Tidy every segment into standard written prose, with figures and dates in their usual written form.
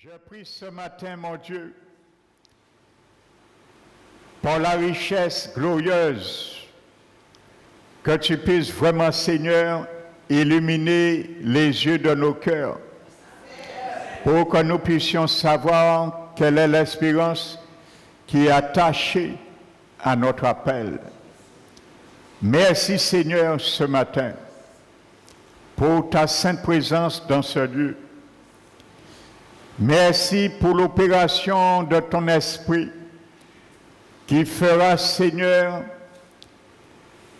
Je prie ce matin, mon Dieu, pour la richesse glorieuse, que tu puisses vraiment, Seigneur, illuminer les yeux de nos cœurs, pour que nous puissions savoir quelle est l'espérance qui est attachée à notre appel. Merci, Seigneur, ce matin, pour ta sainte présence dans ce lieu. Merci pour l'opération de ton esprit qui fera, Seigneur,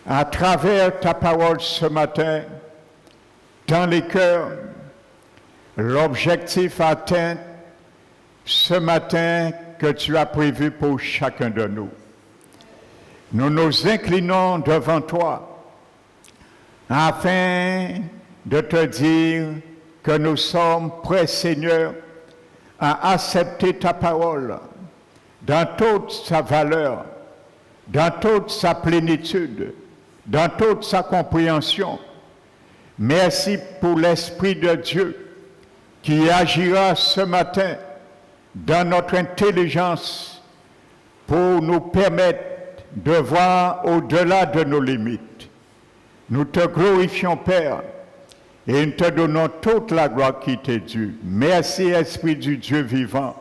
à travers ta parole ce matin, dans les cœurs, l'objectif atteint ce matin que tu as prévu pour chacun de nous. Nous nous inclinons devant toi afin de te dire que nous sommes prêts, Seigneur, à accepter ta parole dans toute sa valeur, dans toute sa plénitude, dans toute sa compréhension. Merci pour l'Esprit de Dieu qui agira ce matin dans notre intelligence pour nous permettre de voir au-delà de nos limites. Nous te glorifions, Père, et nous te donnons toute la gloire qui t'est due. Merci, Esprit du Dieu vivant.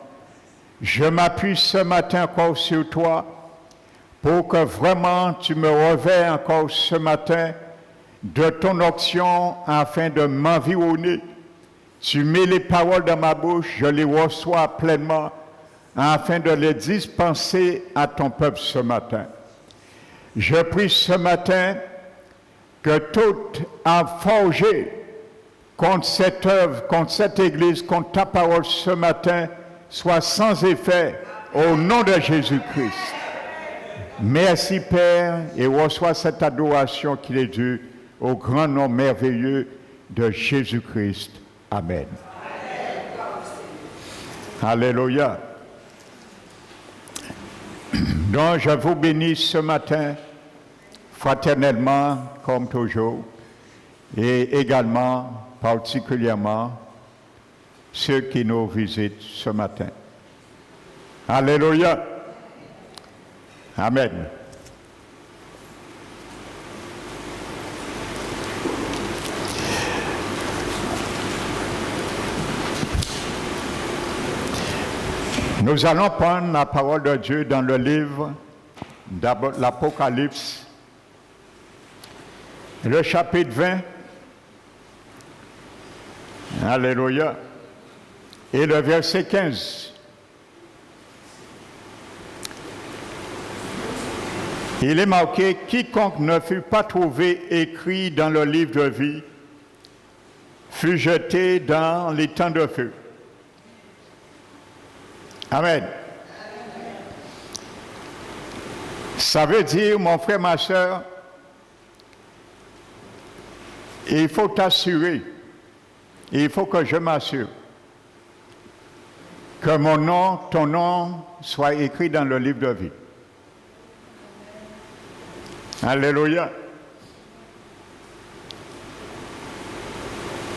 Je m'appuie ce matin encore sur toi pour que vraiment tu me revêts encore ce matin de ton onction afin de m'environner. Tu mets les paroles dans ma bouche, je les reçois pleinement afin de les dispenser à ton peuple ce matin. Je prie ce matin que tout a forgé contre cette œuvre, contre cette Église, contre ta parole ce matin, soit sans effet au nom de Jésus-Christ. Merci Père et reçois cette adoration qui est due au grand nom merveilleux de Jésus-Christ. Amen. Alléluia. Donc je vous bénis ce matin fraternellement comme toujours et également particulièrement ceux qui nous visitent ce matin. Alléluia. Amen. Nous allons prendre la parole de Dieu dans le livre de l'Apocalypse, le chapitre 20. Alléluia. Et le verset 15. Il est marqué « Quiconque ne fut pas trouvé écrit dans le livre de vie fut jeté dans les temps de feu. » Amen. Ça veut dire, mon frère, ma soeur, il faut t'assurer, il faut que je m'assure que mon nom, ton nom, soit écrit dans le livre de vie. Alléluia.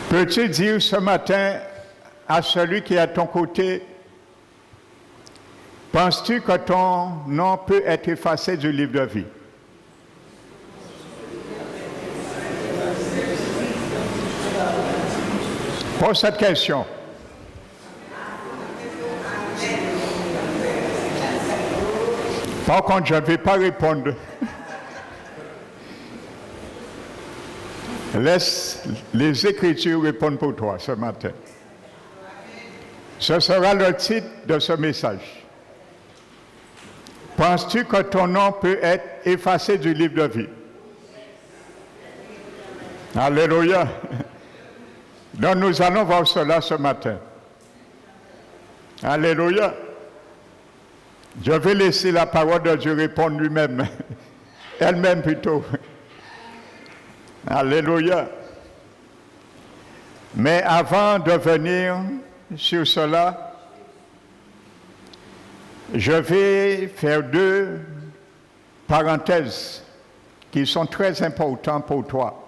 Peux-tu dire ce matin à celui qui est à ton côté, penses-tu que ton nom peut être effacé du livre de vie? Pose cette question. Par contre, je ne vais pas répondre. Laisse les Écritures répondre pour toi ce matin. Ce sera le titre de ce message. Penses-tu que ton nom peut être effacé du livre de vie? Alléluia. Donc nous allons voir cela ce matin. Alléluia. Je vais laisser la parole de Dieu répondre lui-même. Elle-même plutôt. Alléluia. Mais avant de venir sur cela, je vais faire deux parenthèses qui sont très importantes pour toi.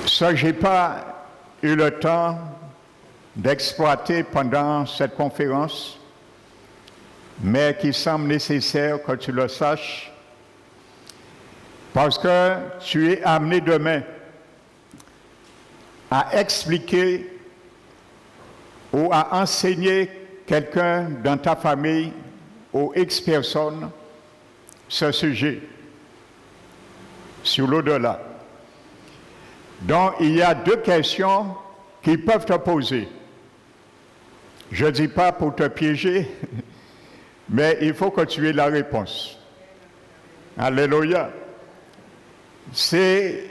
Ça, je n'ai pas eu le temps d'exploiter pendant cette conférence, mais qui semble nécessaire que tu le saches, parce que tu es amené demain à expliquer ou à enseigner quelqu'un dans ta famille ou X personnes ce sujet sur l'au-delà. Donc, il y a deux questions qui peuvent te poser. Je ne dis pas pour te piéger, mais il faut que tu aies la réponse. Alléluia. C'est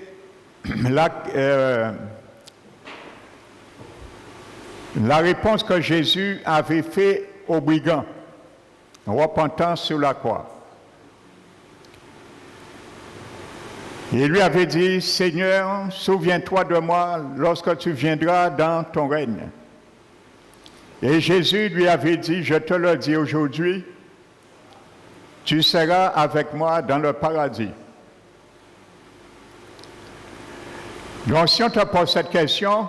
la réponse que Jésus avait faite aux brigands, repentant sur la croix. Il lui avait dit, Seigneur, souviens-toi de moi lorsque tu viendras dans ton règne. Et Jésus lui avait dit, je te le dis aujourd'hui, tu seras avec moi dans le paradis. Donc si on te pose cette question,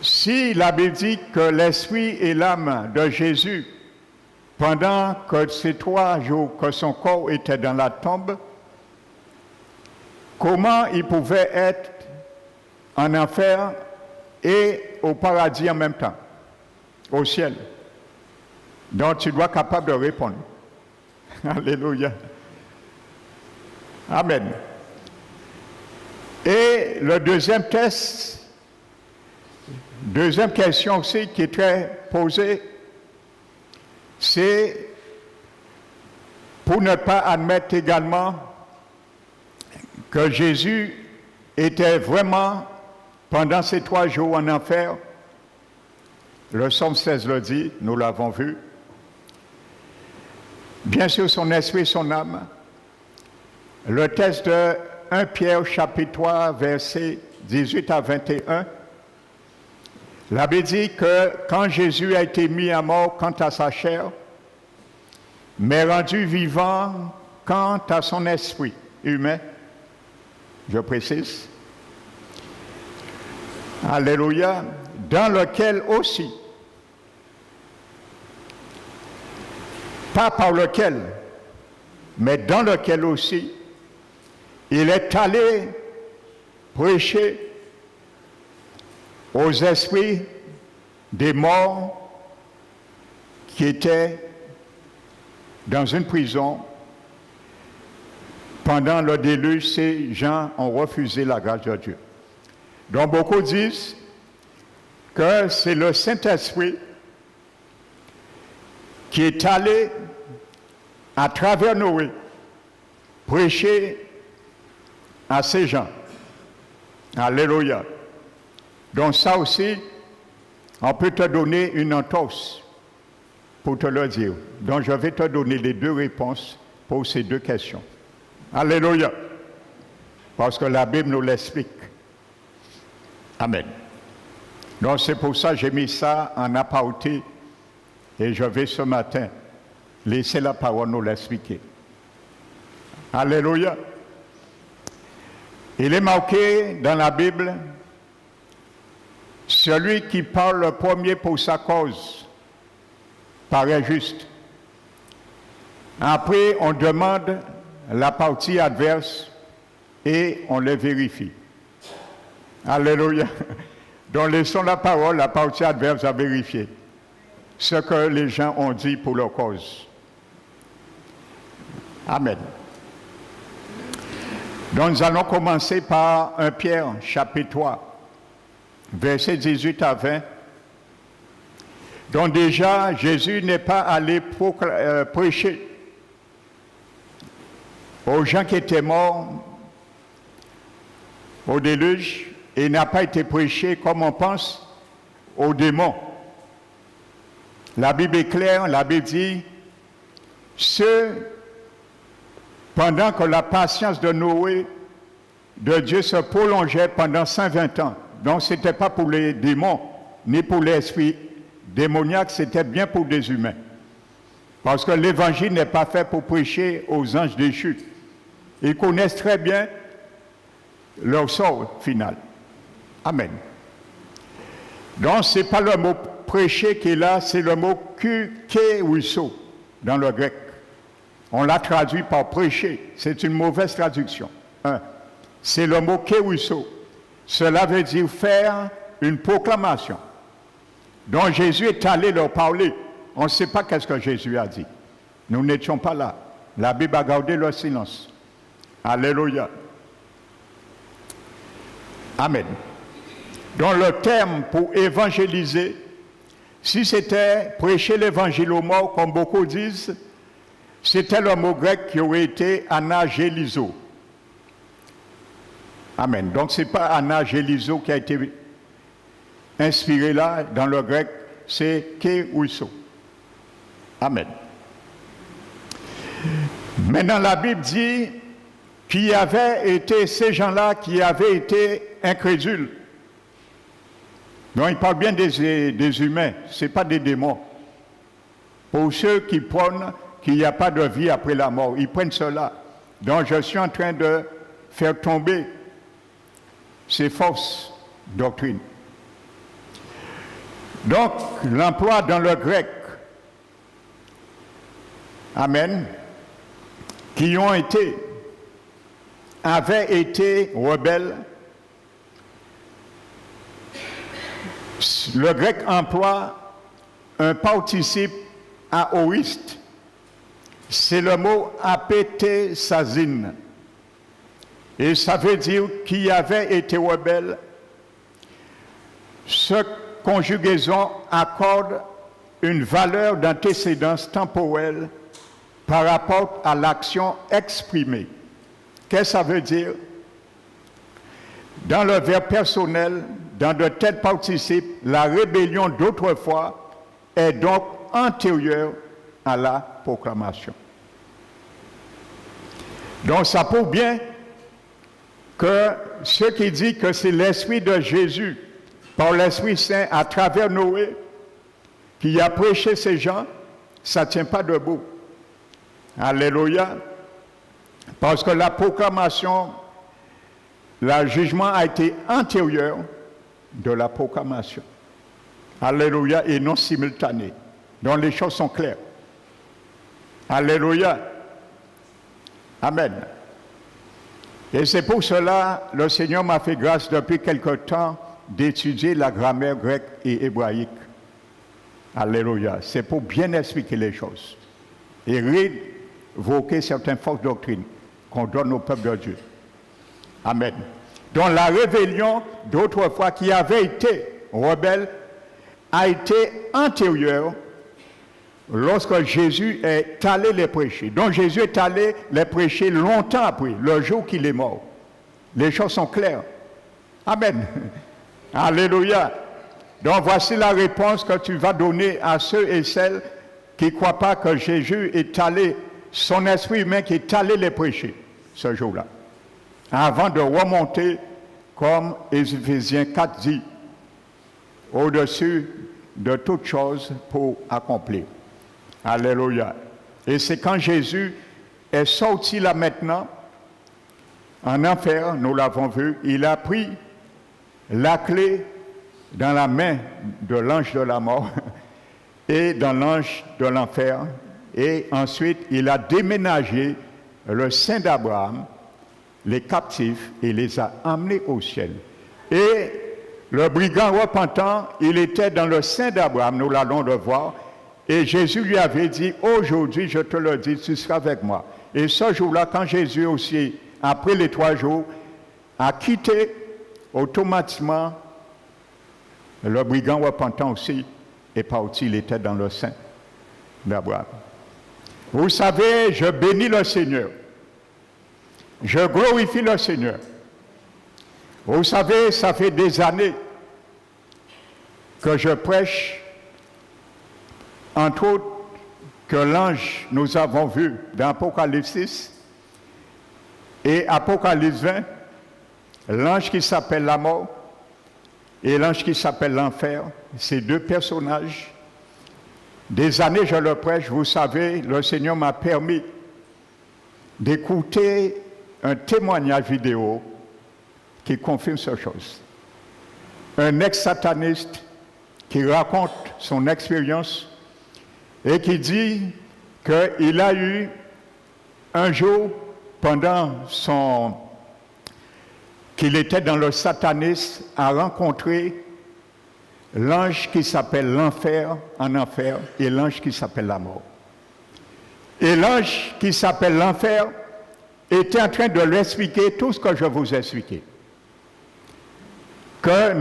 si la Bible dit que l'esprit et l'âme de Jésus, pendant que ces 3 jours que son corps était dans la tombe, comment il pouvait être en enfer et au paradis en même temps, au ciel? Donc tu dois être capable de répondre. Alléluia. Amen. Et le deuxième test, deuxième question aussi qui est très posée, c'est pour ne pas admettre également que Jésus était vraiment, pendant ces 3 jours en enfer, le psaume 16 le dit, nous l'avons vu, bien sûr son esprit et son âme. Le texte de 1 Pierre chapitre 3, versets 18 à 21, la Bible dit que quand Jésus a été mis à mort quant à sa chair, mais rendu vivant quant à son esprit humain, je précise, alléluia, dans lequel aussi, pas par lequel, mais dans lequel aussi, il est allé prêcher aux esprits des morts qui étaient dans une prison. Pendant le déluge, ces gens ont refusé la grâce de Dieu. Donc beaucoup disent que c'est le Saint-Esprit qui est allé à travers Noé prêcher à ces gens. Alléluia. Donc ça aussi, on peut te donner une entorse pour te le dire. Donc je vais te donner les 2 réponses pour ces 2 questions. Alléluia. Parce que la Bible nous l'explique. Amen. Donc c'est pour ça que j'ai mis ça en aparté et je vais ce matin laisser la parole nous l'expliquer. Alléluia. Il est marqué dans la Bible, celui qui parle le premier pour sa cause paraît juste. Après, on demande la partie adverse et on les vérifie. Alléluia. Donc laissons la parole, la partie adverse à vérifier ce que les gens ont dit pour leur cause. Amen. Donc nous allons commencer par 1 Pierre chapitre 3, versets 18 à 20. Donc déjà, Jésus n'est pas allé prêcher aux gens qui étaient morts au déluge, et il n'a pas été prêché comme on pense aux démons. La Bible est claire, la Bible dit, pendant que la patience de Noé, de Dieu se prolongeait pendant 120 ans. Donc ce n'était pas pour les démons, ni pour l'esprit démoniaque, c'était bien pour des humains. Parce que l'évangile n'est pas fait pour prêcher aux anges déchus. Ils connaissent très bien leur sort final. Amen. Donc, ce n'est pas le mot prêcher qui est là, c'est le mot keusso dans le grec. On l'a traduit par prêcher. C'est une mauvaise traduction. C'est le mot keusso. Cela veut dire faire une proclamation. Donc, Jésus est allé leur parler. On ne sait pas qu'est-ce que Jésus a dit. Nous n'étions pas là. La Bible a gardé le silence. Alléluia. Amen. Donc le terme pour évangéliser, si c'était prêcher l'évangile aux morts, comme beaucoup disent, c'était le mot grec qui aurait été anagélizo. Amen. Donc ce n'est pas anagélizo qui a été inspiré là, dans le grec, c'est keusso. Amen. Maintenant la Bible dit qu'il y avait été ces gens-là qui avaient été incrédules. Donc il parle bien des humains, ce n'est pas des démons. Pour ceux qui prônent qu'il n'y a pas de vie après la mort, ils prennent cela. Donc je suis en train de faire tomber ces fausses doctrines. Donc l'emploi dans le grec, amen, qui avaient été rebelles. Le grec emploie un participe aoriste. C'est le mot apétésazine. Et ça veut dire qui avait été rebelle. Cette conjugaison accorde une valeur d'antécédence temporelle par rapport à l'action exprimée. Qu'est-ce que ça veut dire? Dans le verbe personnel, dans de tels participes, la rébellion d'autrefois est donc antérieure à la proclamation. Donc ça prouve bien que ce qui dit que c'est l'Esprit de Jésus, par l'Esprit Saint, à travers Noé, qui a prêché ces gens, ça ne tient pas debout. Alléluia. Parce que la proclamation, le jugement a été antérieur de la proclamation. Alléluia, et non simultané. Donc les choses sont claires. Alléluia. Amen. Et c'est pour cela, le Seigneur m'a fait grâce depuis quelque temps d'étudier la grammaire grecque et hébraïque. Alléluia. C'est pour bien expliquer les choses. Et révoquer certaines fausses doctrines qu'on donne au peuple de Dieu. Amen. Donc la rébellion d'autrefois qui avait été rebelle a été antérieure lorsque Jésus est allé les prêcher. Donc Jésus est allé les prêcher longtemps après, le jour qu'il est mort. Les choses sont claires. Amen. Alléluia. Donc voici la réponse que tu vas donner à ceux et celles qui ne croient pas que Jésus est allé, son esprit humain qui est allé les prêcher ce jour-là. Avant de remonter, comme Éphésiens 4 dit, au-dessus de toutes choses pour accomplir. Alléluia. Et c'est quand Jésus est sorti là maintenant, en enfer, nous l'avons vu, il a pris la clé dans la main de l'ange de la mort et dans l'ange de l'enfer. Et ensuite, il a déménagé le sein d'Abraham, les captifs, et les a amenés au ciel. Et le brigand repentant, il était dans le sein d'Abraham, nous l'allons le voir, et Jésus lui avait dit, aujourd'hui, je te le dis, tu seras avec moi. Et ce jour-là, quand Jésus aussi, après les 3 jours, a quitté automatiquement, le brigand repentant aussi est parti, il était dans le sein d'Abraham. Vous savez, je bénis le Seigneur. Je glorifie le Seigneur. Vous savez, ça fait des années que je prêche, entre autres, que l'ange, nous avons vu dans Apocalypse 6 et Apocalypse 20, l'ange qui s'appelle la mort et l'ange qui s'appelle l'enfer, ces 2 personnages. Des années, je le prêche, vous savez, le Seigneur m'a permis d'écouter un témoignage vidéo qui confirme ces choses. un ex-sataniste qui raconte son expérience et qui dit qu'il a eu un jour, pendant qu'il était dans le satanisme, à rencontrer l'ange qui s'appelle l'enfer en enfer et l'ange qui s'appelle la mort. Et l'ange qui s'appelle l'enfer était en train de lui expliquer tout ce que je vous ai expliqué. Que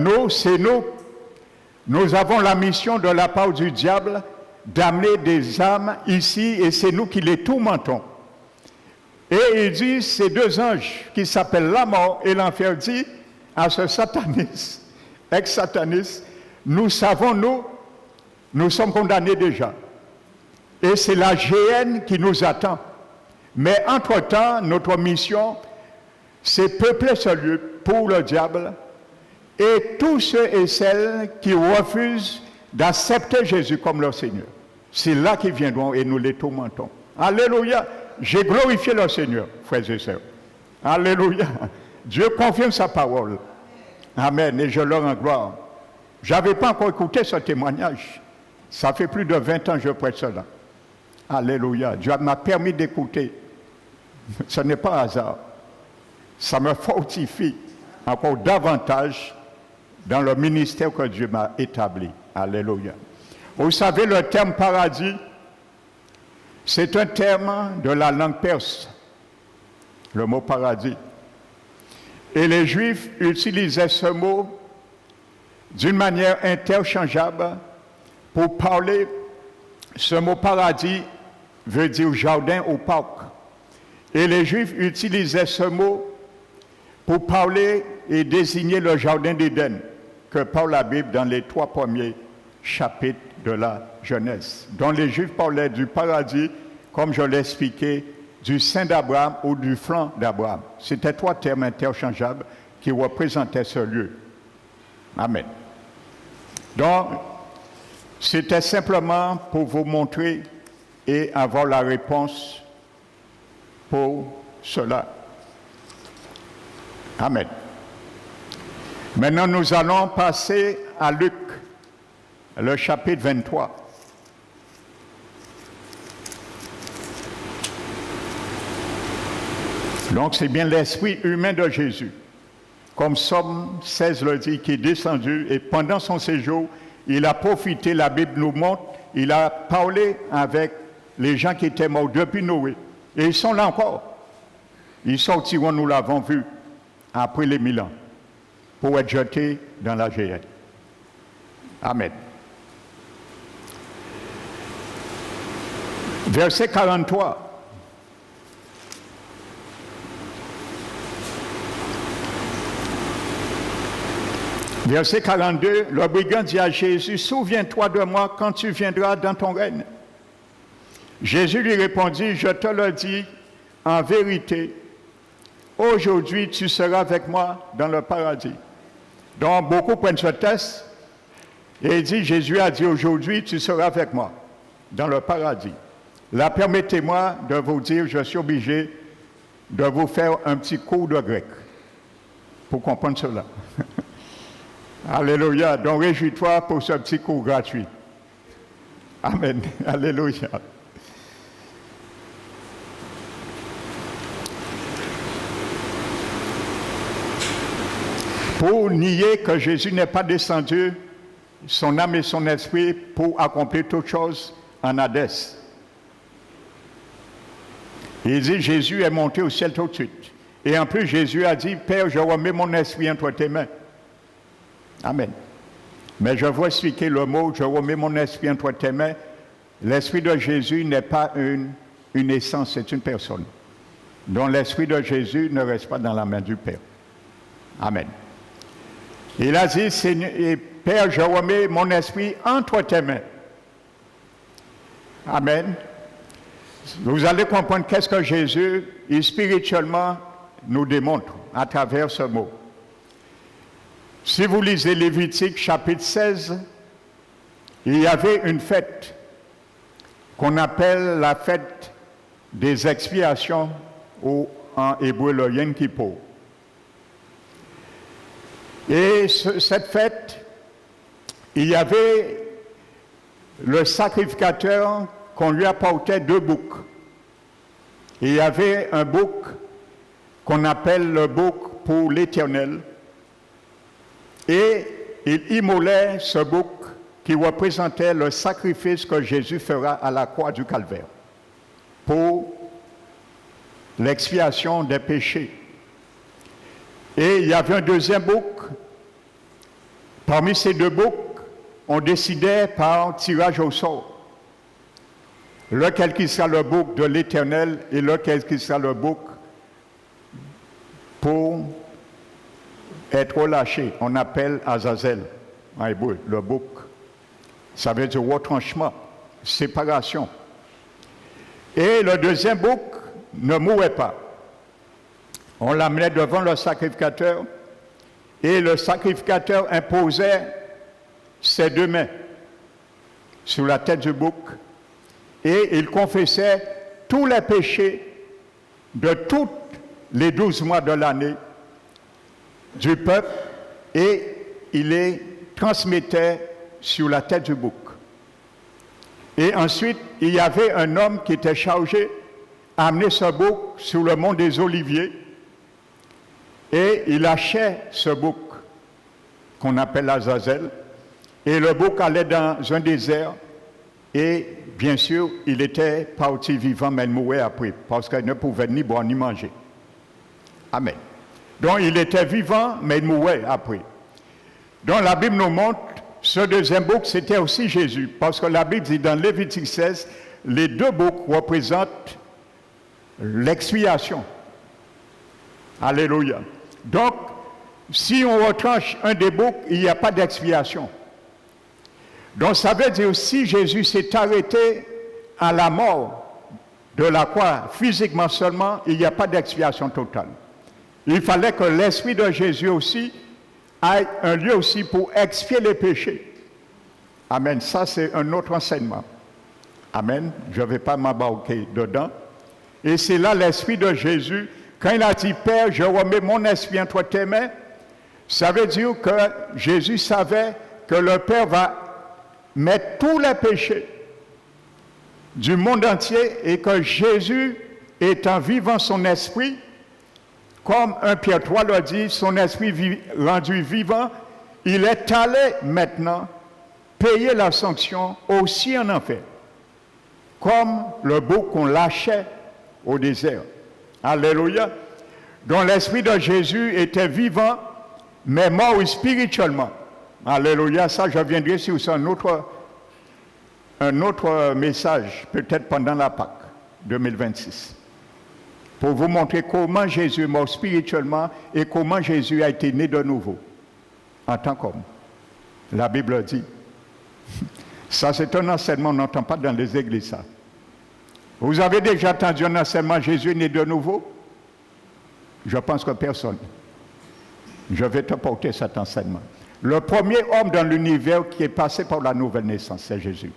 nous avons la mission de la part du diable d'amener des âmes ici et c'est nous qui les tourmentons. Et il dit, ces deux anges qui s'appellent la mort et l'enfer, dit à ce sataniste, ex-sataniste, nous savons, nous sommes condamnés déjà. Et c'est la géhenne qui nous attend. Mais entre-temps, notre mission, c'est peupler ce lieu pour le diable et tous ceux et celles qui refusent d'accepter Jésus comme leur Seigneur. C'est là qu'ils viendront et nous les tourmentons. Alléluia. J'ai glorifié le Seigneur, frères et sœurs. Alléluia. Dieu confirme sa parole. Amen. Et je leur rends gloire. Je n'avais pas encore écouté ce témoignage. Ça fait plus de 20 ans que je prête cela. Alléluia. Dieu m'a permis d'écouter. Ce n'est pas hasard. Ça me fortifie encore davantage dans le ministère que Dieu m'a établi. Alléluia. Vous savez, le terme paradis, c'est un terme de la langue perse, le mot paradis. Et les Juifs utilisaient ce mot d'une manière interchangeable pour parler. Ce mot paradis veut dire jardin ou parc. Et les Juifs utilisaient ce mot pour parler et désigner le jardin d'Éden que parle la Bible dans les 3 premiers chapitres de la Genèse, dont les Juifs parlaient du paradis, comme je l'ai expliqué, du sein d'Abraham ou du flanc d'Abraham. C'était 3 termes interchangeables qui représentaient ce lieu. Amen. Donc, c'était simplement pour vous montrer et avoir la réponse pour cela. Amen. Maintenant, nous allons passer à Luc, le chapitre 23. Donc, c'est bien l'esprit humain de Jésus, comme Somme 16 le dit, qui est descendu et pendant son séjour, il a profité, la Bible nous montre, il a parlé avec les gens qui étaient morts depuis Noé. Et ils sont là encore. Ils sortiront, nous l'avons vu, après les 1000 ans, pour être jetés dans la géhenne. Amen. Verset 43. Verset 42, le brigand dit à Jésus, « Souviens-toi de moi quand tu viendras dans ton règne. » Jésus lui répondit, « Je te le dis en vérité, aujourd'hui tu seras avec moi dans le paradis. » Donc beaucoup prennent ce texte et dit, Jésus a dit, « Aujourd'hui tu seras avec moi dans le paradis. » Là, permettez-moi de vous dire, je suis obligé de vous faire un petit cours de grec pour comprendre cela. Alléluia. Donc, réjouis-toi pour ce petit cours gratuit. Amen. Alléluia. Pour nier que Jésus n'est pas descendu, son âme et son esprit, pour accomplir toutes choses en Hadès. Il dit, Jésus est monté au ciel tout de suite. Et en plus, Jésus a dit, Père, je remets mon esprit entre tes mains. Amen. Mais je vais expliquer le mot, je remets mon esprit entre tes mains. L'esprit de Jésus n'est pas une essence, c'est une personne. Donc l'esprit de Jésus ne reste pas dans la main du Père. Amen. Il a dit, Seigneur, Père, je remets mon esprit entre tes mains. Amen. Vous allez comprendre qu'est-ce que Jésus, spirituellement, nous démontre à travers ce mot. Si vous lisez Lévitique chapitre 16, il y avait une fête qu'on appelle la fête des expiations, ou en hébreu le Yom Kippur. Et cette fête, il y avait le sacrificateur qu'on lui apportait 2 boucs. Et il y avait un bouc qu'on appelle le bouc pour l'Éternel. Et il immolait ce bouc qui représentait le sacrifice que Jésus fera à la croix du Calvaire pour l'expiation des péchés. Et il y avait un deuxième bouc. Parmi ces 2 boucs, on décidait par tirage au sort lequel qui sera le bouc de l'Éternel et lequel qui sera le bouc pour être relâché. On appelle Azazel en hébreu, le bouc. Ça veut dire retranchement, séparation. Et le deuxième bouc ne mourait pas. On l'amenait devant le sacrificateur et le sacrificateur imposait ses 2 mains sur la tête du bouc et il confessait tous les péchés de tous les 12 mois de l'année du peuple et il les transmettait sur la tête du bouc. Et ensuite, il y avait un homme qui était chargé d'amener ce bouc sur le mont des Oliviers et il hachait ce bouc qu'on appelle Azazel et le bouc allait dans un désert et bien sûr, il était parti vivant mais il mourait après parce qu'il ne pouvait ni boire ni manger. Amen. Donc il était vivant mais il mourait après. Donc la Bible nous montre ce deuxième bouc, c'était aussi Jésus parce que la Bible dit dans Lévitique 16, les 2 boucs représentent l'expiation. Alléluia. Donc, si on retranche un des boucs, il n'y a pas d'expiation. Donc, ça veut dire si Jésus s'est arrêté à la mort de la croix, physiquement seulement, il n'y a pas d'expiation totale. Il fallait que l'Esprit de Jésus aussi ait un lieu aussi pour expier les péchés. Amen. Ça, c'est un autre enseignement. Amen. Je ne vais pas m'embarquer dedans. Et c'est là l'Esprit de Jésus. Quand il a dit, Père, je remets mon esprit entre tes mains, ça veut dire que Jésus savait que le Père va mettre tous les péchés du monde entier et que Jésus, étant vivant son esprit, comme 1 Pierre 3 le dit, son esprit rendu vivant, il est allé maintenant payer la sanction aussi en enfer, comme le bouc qu'on lâchait au désert. Alléluia. Donc l'esprit de Jésus était vivant, mais mort spirituellement. Alléluia. Ça, je viendrai sur un autre message, peut-être pendant la Pâque 2026, pour vous montrer comment Jésus est mort spirituellement et comment Jésus a été né de nouveau en tant qu'homme. La Bible dit. Ça, c'est un enseignement, on n'entend pas dans les églises, ça. Vous avez déjà entendu un enseignement, Jésus est né de nouveau? Je pense que personne. Je vais te porter cet enseignement. Le premier homme dans l'univers qui est passé par la nouvelle naissance, c'est Jésus.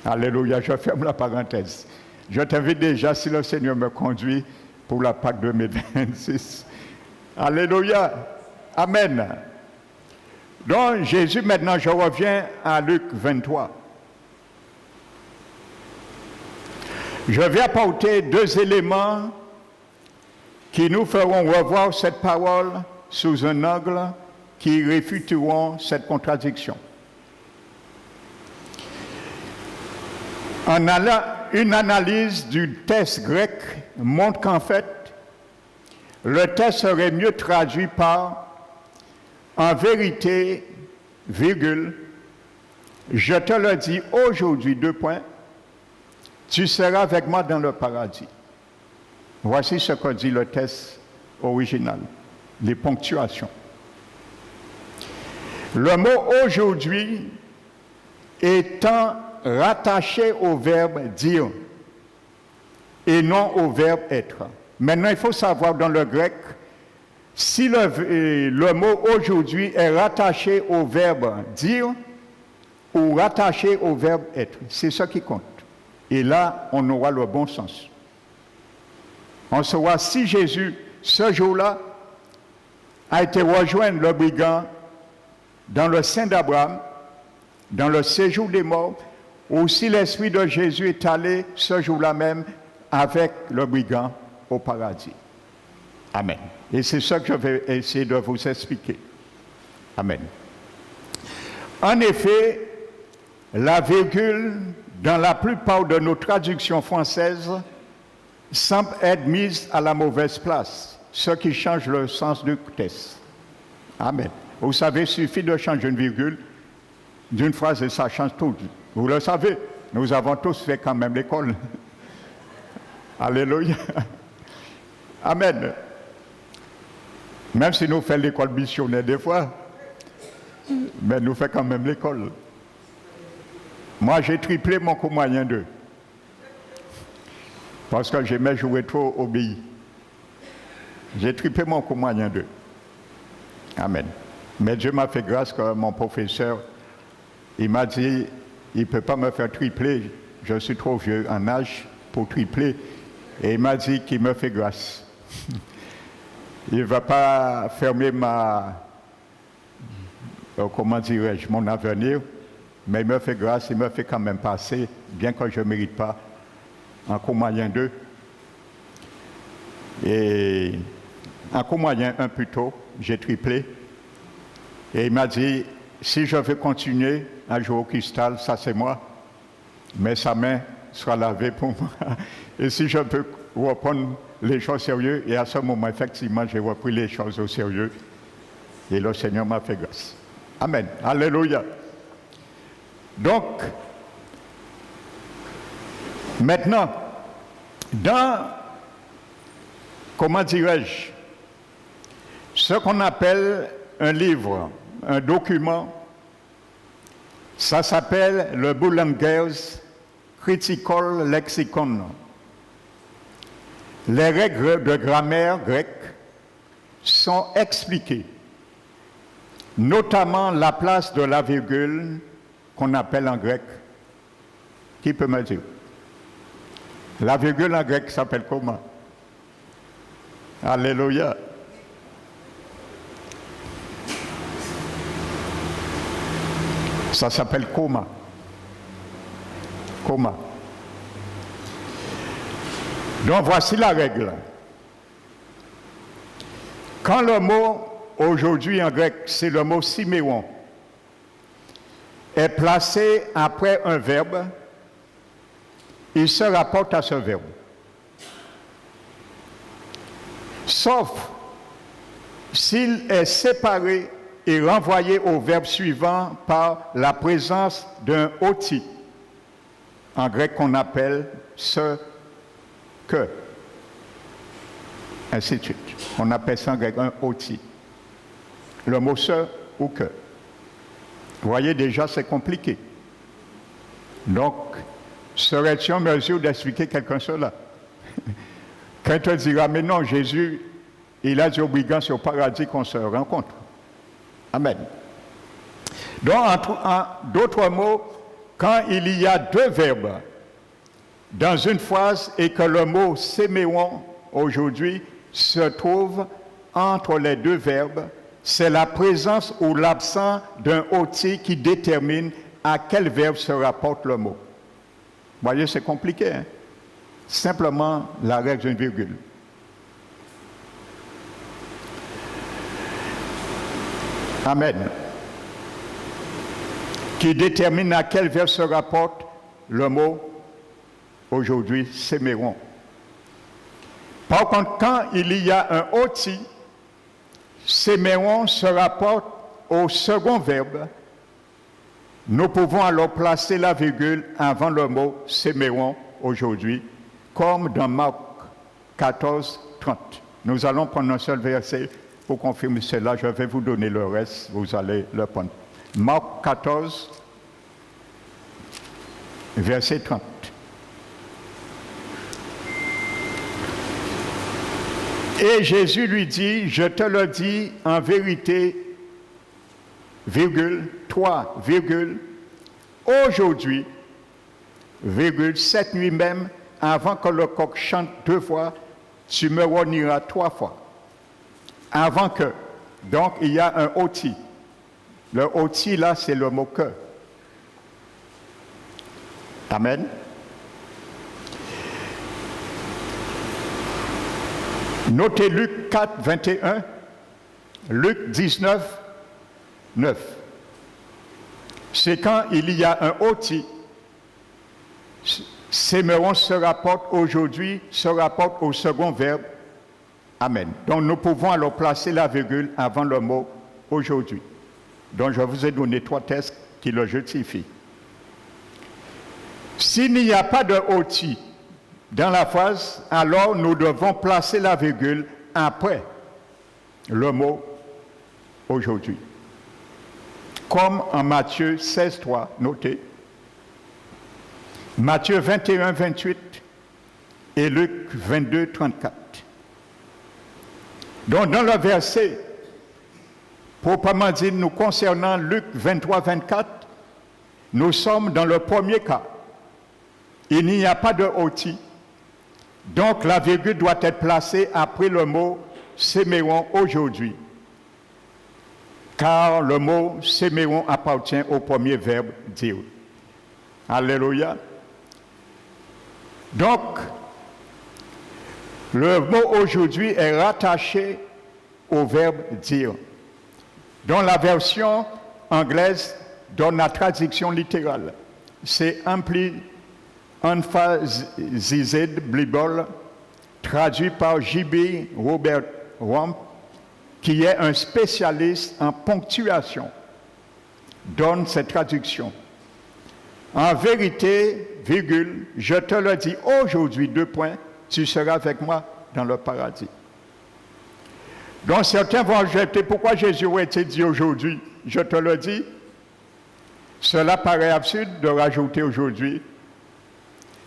Alléluia, je ferme la parenthèse. Je t'invite déjà, si le Seigneur me conduit, pour la Pâque 2026. Alléluia. Amen. Donc, Jésus, maintenant, je reviens à Luc 23. Je vais apporter 2 éléments qui nous feront revoir cette parole sous un angle qui réfuteront cette contradiction. Une analyse du texte grec montre qu'en fait, le texte serait mieux traduit par « En vérité, virgule, je te le dis aujourd'hui, 2 points, tu seras avec moi dans le paradis. » Voici ce que dit le texte original, les ponctuations. Le mot « aujourd'hui » étant rattaché au verbe « dire » et non au verbe « être ». Maintenant, il faut savoir dans le grec, si le mot « aujourd'hui » est rattaché au verbe « dire » ou rattaché au verbe « être », c'est ce qui compte. Et là, on aura le bon sens. On saura si Jésus, ce jour-là, a été rejoindre le brigand dans le sein d'Abraham, dans le séjour des morts, ou si l'Esprit de Jésus est allé ce jour-là même avec le brigand au paradis. Amen. Et c'est ça que je vais essayer de vous expliquer. Amen. En effet, la virgule, dans la plupart de nos traductions françaises, semble être mise à la mauvaise place, ce qui change le sens du texte. Amen. Vous savez, il suffit de changer une virgule d'une phrase et ça change tout. Vous le savez, nous avons tous fait quand même l'école. Alléluia. Amen. Même si nous faisons l'école missionnaire des fois, mais nous faisons quand même l'école. Moi, j'ai triplé mon cours moyen 2. Parce que j'aimais jouer trop obéi. J'ai triplé mon cours moyen 2. Amen. Mais Dieu m'a fait grâce que mon professeur, il m'a dit, il ne peut pas me faire tripler, je suis trop vieux en âge pour tripler. Et il m'a dit qu'il me fait grâce. Il ne va pas fermer comment dirais-je, mon avenir, mais il me fait grâce, il me fait quand même passer, bien que je ne mérite pas, en cours moyen 2. Et en cours moyen 1 plutôt, j'ai triplé. Et il m'a dit, si je veux continuer à jouer au cristal, ça c'est moi, mais sa main sera lavée pour moi. Et si je peux reprendre les choses sérieuses, et à ce moment, effectivement, j'ai repris les choses au sérieux. Et le Seigneur m'a fait grâce. Amen. Alléluia. Donc, maintenant, dans, comment dirais-je, ce qu'on appelle un livre, un document, ça s'appelle le Bullinger's Critical Lexicon. Les règles de grammaire grecque sont expliquées, notamment la place de la virgule qu'on appelle en grec. Qui peut me dire? La virgule en grec s'appelle comment? Alléluia. Ça s'appelle comma. Comma. Donc voici la règle. Quand le mot aujourd'hui en grec, c'est le mot siméon, est placé après un verbe, il se rapporte à ce verbe. Sauf s'il est séparé et renvoyé au verbe suivant par la présence d'un oti, en grec qu'on appelle ce, que, ainsi de suite. On appelle ça en grec un oti. Le mot ce ou que. Vous voyez déjà, c'est compliqué. Donc, serais-tu en mesure d'expliquer quelqu'un cela? Quand tu diras, mais non, Jésus, il a dit au brigand au paradis qu'on se rencontre. Amen. Donc, en d'autres mots, quand il y a deux verbes dans une phrase et que le mot séméon aujourd'hui se trouve entre les deux verbes, c'est la présence ou l'absence d'un oti qui détermine à quel verbe se rapporte le mot. Vous voyez, c'est compliqué, hein? Simplement la règle d'une virgule. Amen. Qui détermine à quel verbe se rapporte le mot aujourd'hui, séméron. Par contre, quand il y a un oti, séméron se rapporte au second verbe. Nous pouvons alors placer la virgule avant le mot séméron aujourd'hui, comme dans Marc 14, 30. Nous allons prendre un seul verset pour confirmer cela. Je vais vous donner le reste, vous allez le prendre. Marc 14, verset 30. Et Jésus lui dit, je te le dis en vérité, virgule, toi, virgule, aujourd'hui, virgule, cette nuit même, avant que le coq chante 2 fois, tu me renieras 3 fois. Avant que, Donc, il y a un oti. Le oti, là, c'est le mot cœur. Amen. Notez Luc 4, 21, Luc 19, 9. C'est quand il y a un oti. Séméon se rapporte aujourd'hui, se rapporte au second verbe. Amen. Donc nous pouvons alors placer la virgule avant le mot aujourd'hui. Donc je vous ai donné 3 textes qui le justifient. S'il n'y a pas de oti dans la phrase, alors nous devons placer la virgule après le mot aujourd'hui. Comme en Matthieu 16, 3, notez. Matthieu 21, 28 et Luc 22, 34. Donc dans le verset, proprement dit, nous concernant Luc 23, 24, nous sommes dans le premier cas. Il n'y a pas de oti. Donc la virgule doit être placée après le mot séméon aujourd'hui. Car le mot séméon appartient au premier verbe dire. Alléluia. Donc, le mot aujourd'hui est rattaché au verbe dire, dont la version anglaise donne la traduction littérale. C'est Emphasized Bible, traduit par J.B. Robert Wamp, qui est un spécialiste en ponctuation, donne cette traduction. En vérité, virgule, je te le dis aujourd'hui, 2 points, tu seras avec moi dans le paradis. Donc certains vont objecter, pourquoi Jésus a été dit aujourd'hui, je te le dis? Cela paraît absurde de rajouter aujourd'hui.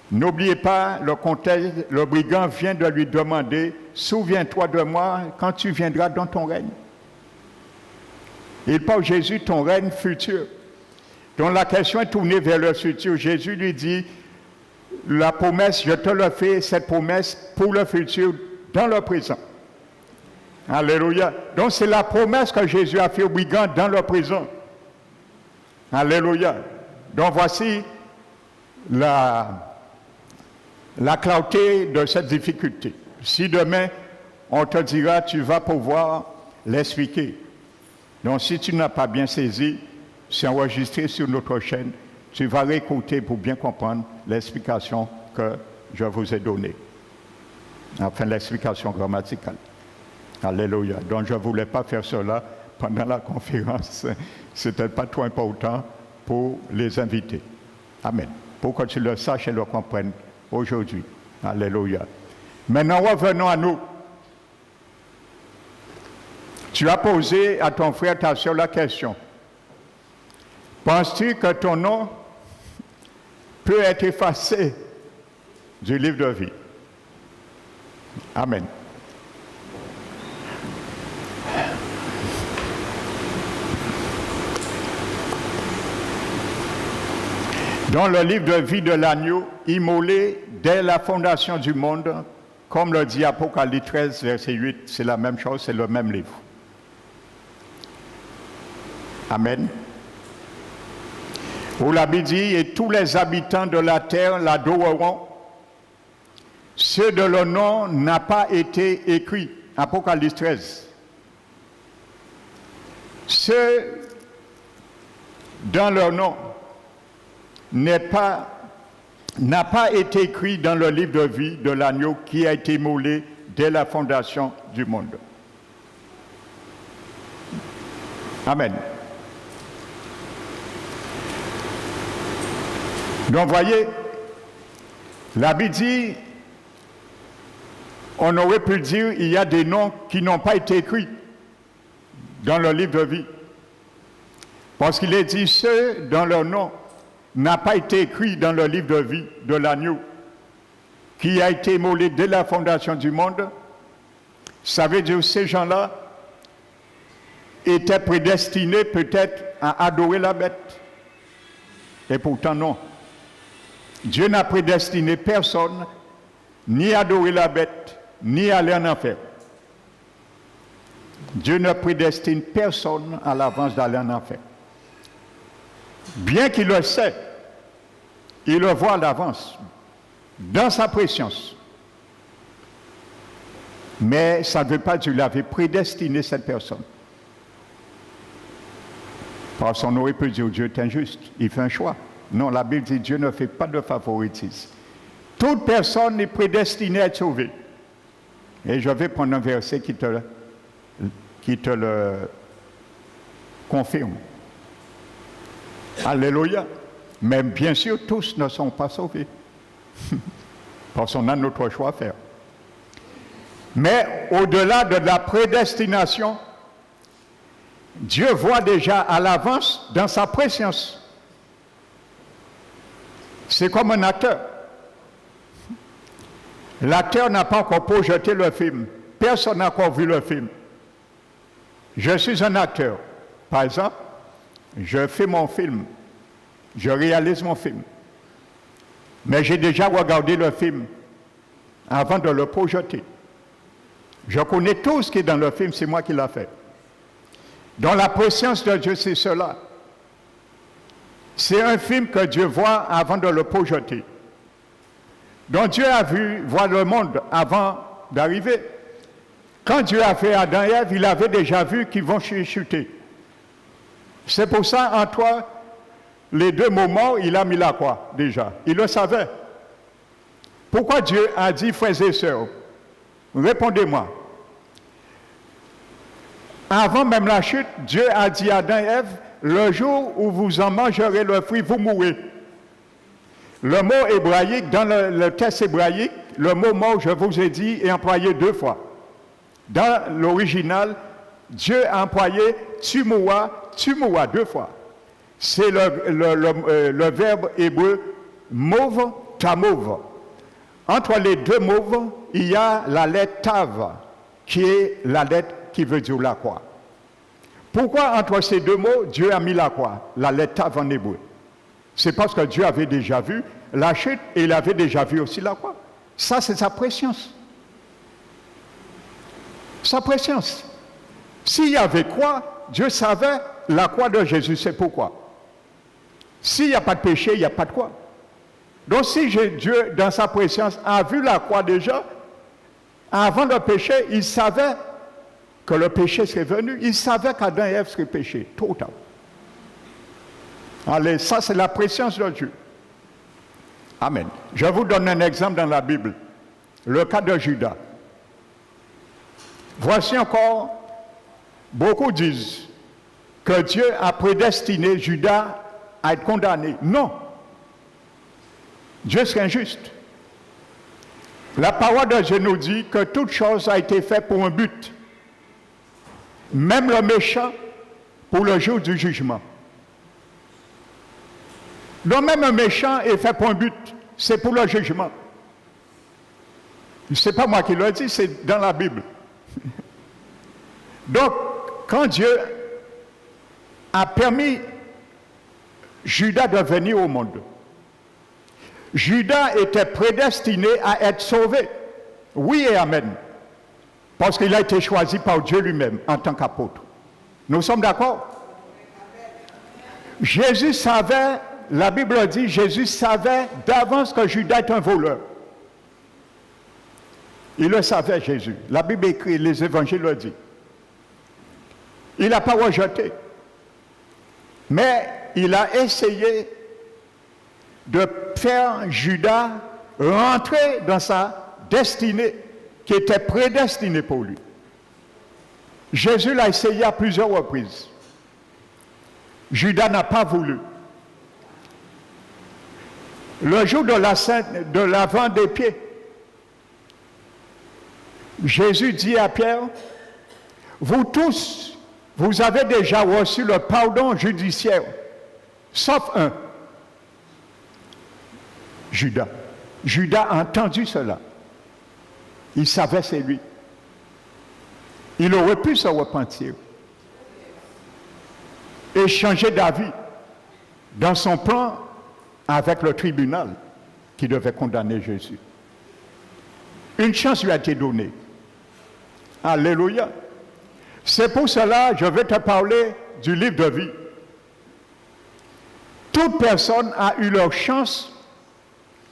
N'oubliez pas le contexte, le brigand vient de lui demander, souviens-toi de moi quand tu viendras dans ton règne. Il parle Jésus, ton règne futur. Donc la question est tournée vers le futur. Jésus lui dit, la promesse, je te le fais, cette promesse pour le futur, dans le présent. Alléluia. Donc c'est la promesse que Jésus a fait au brigand dans le présent. Alléluia. Donc voici la clarté de cette difficulté. Si demain, on te dira, tu vas pouvoir l'expliquer. Donc si tu n'as pas bien saisi, c'est enregistré sur notre chaîne, tu vas réécouter pour bien comprendre l'explication que je vous ai donnée. Enfin, l'explication grammaticale. Alléluia. Donc je ne voulais pas faire cela pendant la conférence. Ce n'était pas trop important pour les invités. Amen. Pour que tu le saches et le comprennes aujourd'hui. Alléluia. Maintenant, revenons à nous. Tu as posé à ton frère, ta soeur la question. Penses-tu que ton nom peut être effacé du livre de vie? Amen. Dans le livre de vie de l'agneau, immolé dès la fondation du monde, comme le dit Apocalypse 13, verset 8, c'est la même chose, c'est le même livre. Amen. Où la Bible dit, et tous les habitants de la terre l'adoreront. Ceux de leur nom n'a pas été écrit. Apocalypse 13. Ceux dans leur nom n'a pas été écrit dans le livre de vie de l'agneau qui a été moulé dès la fondation du monde. Amen. Donc, voyez, la Bible dit, on aurait pu dire, il y a des noms qui n'ont pas été écrits dans le livre de vie. Parce qu'il est dit, ceux dont leur nom n'a pas été écrit dans le livre de vie de l'agneau, qui a été immolé dès la fondation du monde, ça veut dire que ces gens-là étaient prédestinés peut-être à adorer la bête. Et pourtant non. Dieu n'a prédestiné personne ni à adorer la bête, ni à aller en enfer. Dieu ne prédestine personne à l'avance d'aller en enfer. Bien qu'il le sait, il le voit à l'avance, dans sa préscience. Mais ça ne veut pas dire qu'il avait prédestiné cette personne. Parce qu'on aurait pu dire Dieu est injuste, il fait un choix. Non, la Bible dit Dieu ne fait pas de favoritisme. Toute personne est prédestinée à être sauvée. Et je vais prendre un verset qui te le confirme. Alléluia. Mais bien sûr, tous ne sont pas sauvés. Parce qu'on a notre choix à faire. Mais au-delà de la prédestination, Dieu voit déjà à l'avance dans sa préscience. C'est comme un acteur. L'acteur n'a pas encore projeté le film. Personne n'a encore vu le film. Je suis un acteur. Par exemple, je fais mon film. Je réalise mon film. Mais j'ai déjà regardé le film avant de le projeter. Je connais tout ce qui est dans le film, c'est moi qui l'ai fait. Dans la préscience de Dieu, c'est cela. C'est un film que Dieu voit avant de le projeter. Donc Dieu a vu voir le monde avant d'arriver. Quand Dieu a fait Adam et Ève, il avait déjà vu qu'ils vont chuter. C'est pour ça, en toi, les deux moments, il a mis la croix déjà. Il le savait. Pourquoi Dieu a dit, frères et sœurs, répondez-moi. Avant même la chute, Dieu a dit à Adam et Ève, le jour où vous en mangerez le fruit, vous mourrez. Le mot hébraïque, dans le texte hébraïque, le mot mort, je vous ai dit, est employé 2 fois. Dans l'original, Dieu a employé tu mourras 2 fois. C'est le verbe hébreu mauve, tamauve. Entre les deux mauves, il y a la lettre tav, qui est la lettre qui veut dire la croix. Pourquoi entre ces deux mots, Dieu a mis la croix, la lettre tav en hébreu? C'est parce que Dieu avait déjà vu la chute et il avait déjà vu aussi la croix. Ça, c'est sa préscience. Sa préscience. S'il y avait croix, Dieu savait la croix de Jésus, c'est pourquoi. S'il n'y a pas de péché, il n'y a pas de croix. Donc si Dieu, dans sa préscience, a vu la croix déjà, avant le péché, il savait que le péché serait venu. Il savait qu'Adam et Ève seraient péchés, tôt ou tard. Allez, ça c'est la préscience de Dieu. Amen. Je vous donne un exemple dans la Bible. Le cas de Judas. Voici encore, beaucoup disent que Dieu a prédestiné Judas à être condamné. Non. Dieu serait injuste. La parole de Dieu nous dit que toute chose a été faite pour un but. Même le méchant pour le jour du jugement. Donc même un méchant est fait pour un but, c'est pour le jugement. Ce n'est pas moi qui le dis, c'est dans la Bible. Donc, quand Dieu a permis Judas de venir au monde, Judas était prédestiné à être sauvé. Oui et amen. Parce qu'il a été choisi par Dieu lui-même en tant qu'apôtre. Nous sommes d'accord? Jésus savait, la Bible dit, Jésus savait d'avance que Judas est un voleur. Il le savait, Jésus. La Bible écrit, les évangiles le disent. Il n'a pas rejeté. Mais il a essayé de faire Judas rentrer dans sa destinée qui était prédestinée pour lui. Jésus l'a essayé à plusieurs reprises. Judas n'a pas voulu. Le jour de l'avant des pieds, Jésus dit à Pierre, vous tous, vous avez déjà reçu le pardon judiciaire, sauf un. Judas. Judas a entendu cela. Il savait c'est lui. Il aurait pu se repentir et changer d'avis dans son plan avec le tribunal qui devait condamner Jésus. Une chance lui a été donnée. Alléluia. C'est pour cela que je vais te parler du livre de vie. Toute personne a eu leur chance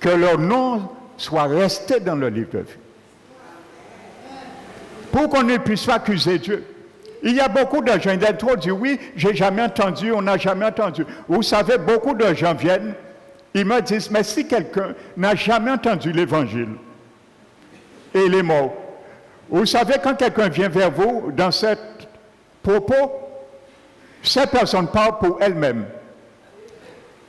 que leur nom soit resté dans le livre de vie. Pour qu'on ne puisse pas accuser Dieu. Il y a beaucoup de gens qui disent oui, j'ai jamais entendu, on n'a jamais entendu. Vous savez, beaucoup de gens viennent, ils me disent, mais si quelqu'un n'a jamais entendu l'évangile, et il est mort, vous savez, quand quelqu'un vient vers vous dans ce propos, cette personne parle pour elle-même.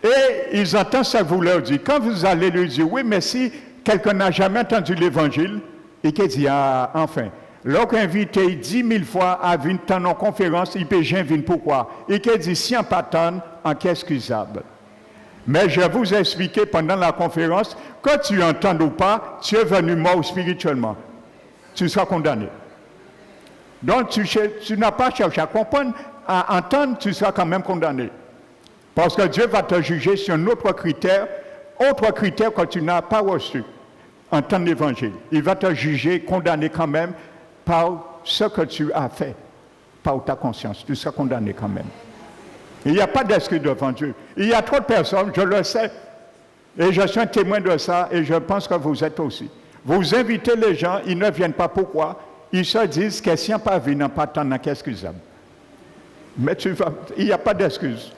Et ils entendent ce que vous leur dites. Quand vous allez lui dire, oui, mais si quelqu'un n'a jamais entendu l'évangile, et qu'il dit, ah, enfin, lorsqu'on invite 10 000 fois à venir dans nos conférences, il peut venir pourquoi? Et qu'il dit, si on patane, en qu'est excusable. Mais je vous ai expliqué pendant la conférence, que tu entends ou pas, tu es venu mort spirituellement. Tu seras condamné. Donc, tu n'as pas cherché à comprendre, à entendre, tu seras quand même condamné. Parce que Dieu va te juger sur un autre critère que tu n'as pas reçu, entendre l'évangile. Il va te juger, condamner quand même par ce que tu as fait, par ta conscience. Tu seras condamné quand même. Il n'y a pas d'excuse devant Dieu. Il y a trop de personnes, je le sais, et je suis un témoin de ça, et je pense que vous êtes aussi. Vous invitez les gens, ils ne viennent pas. Pourquoi? Ils se disent que si on pas venu, on pas tant excusable. Mais il n'y a pas d'excuse.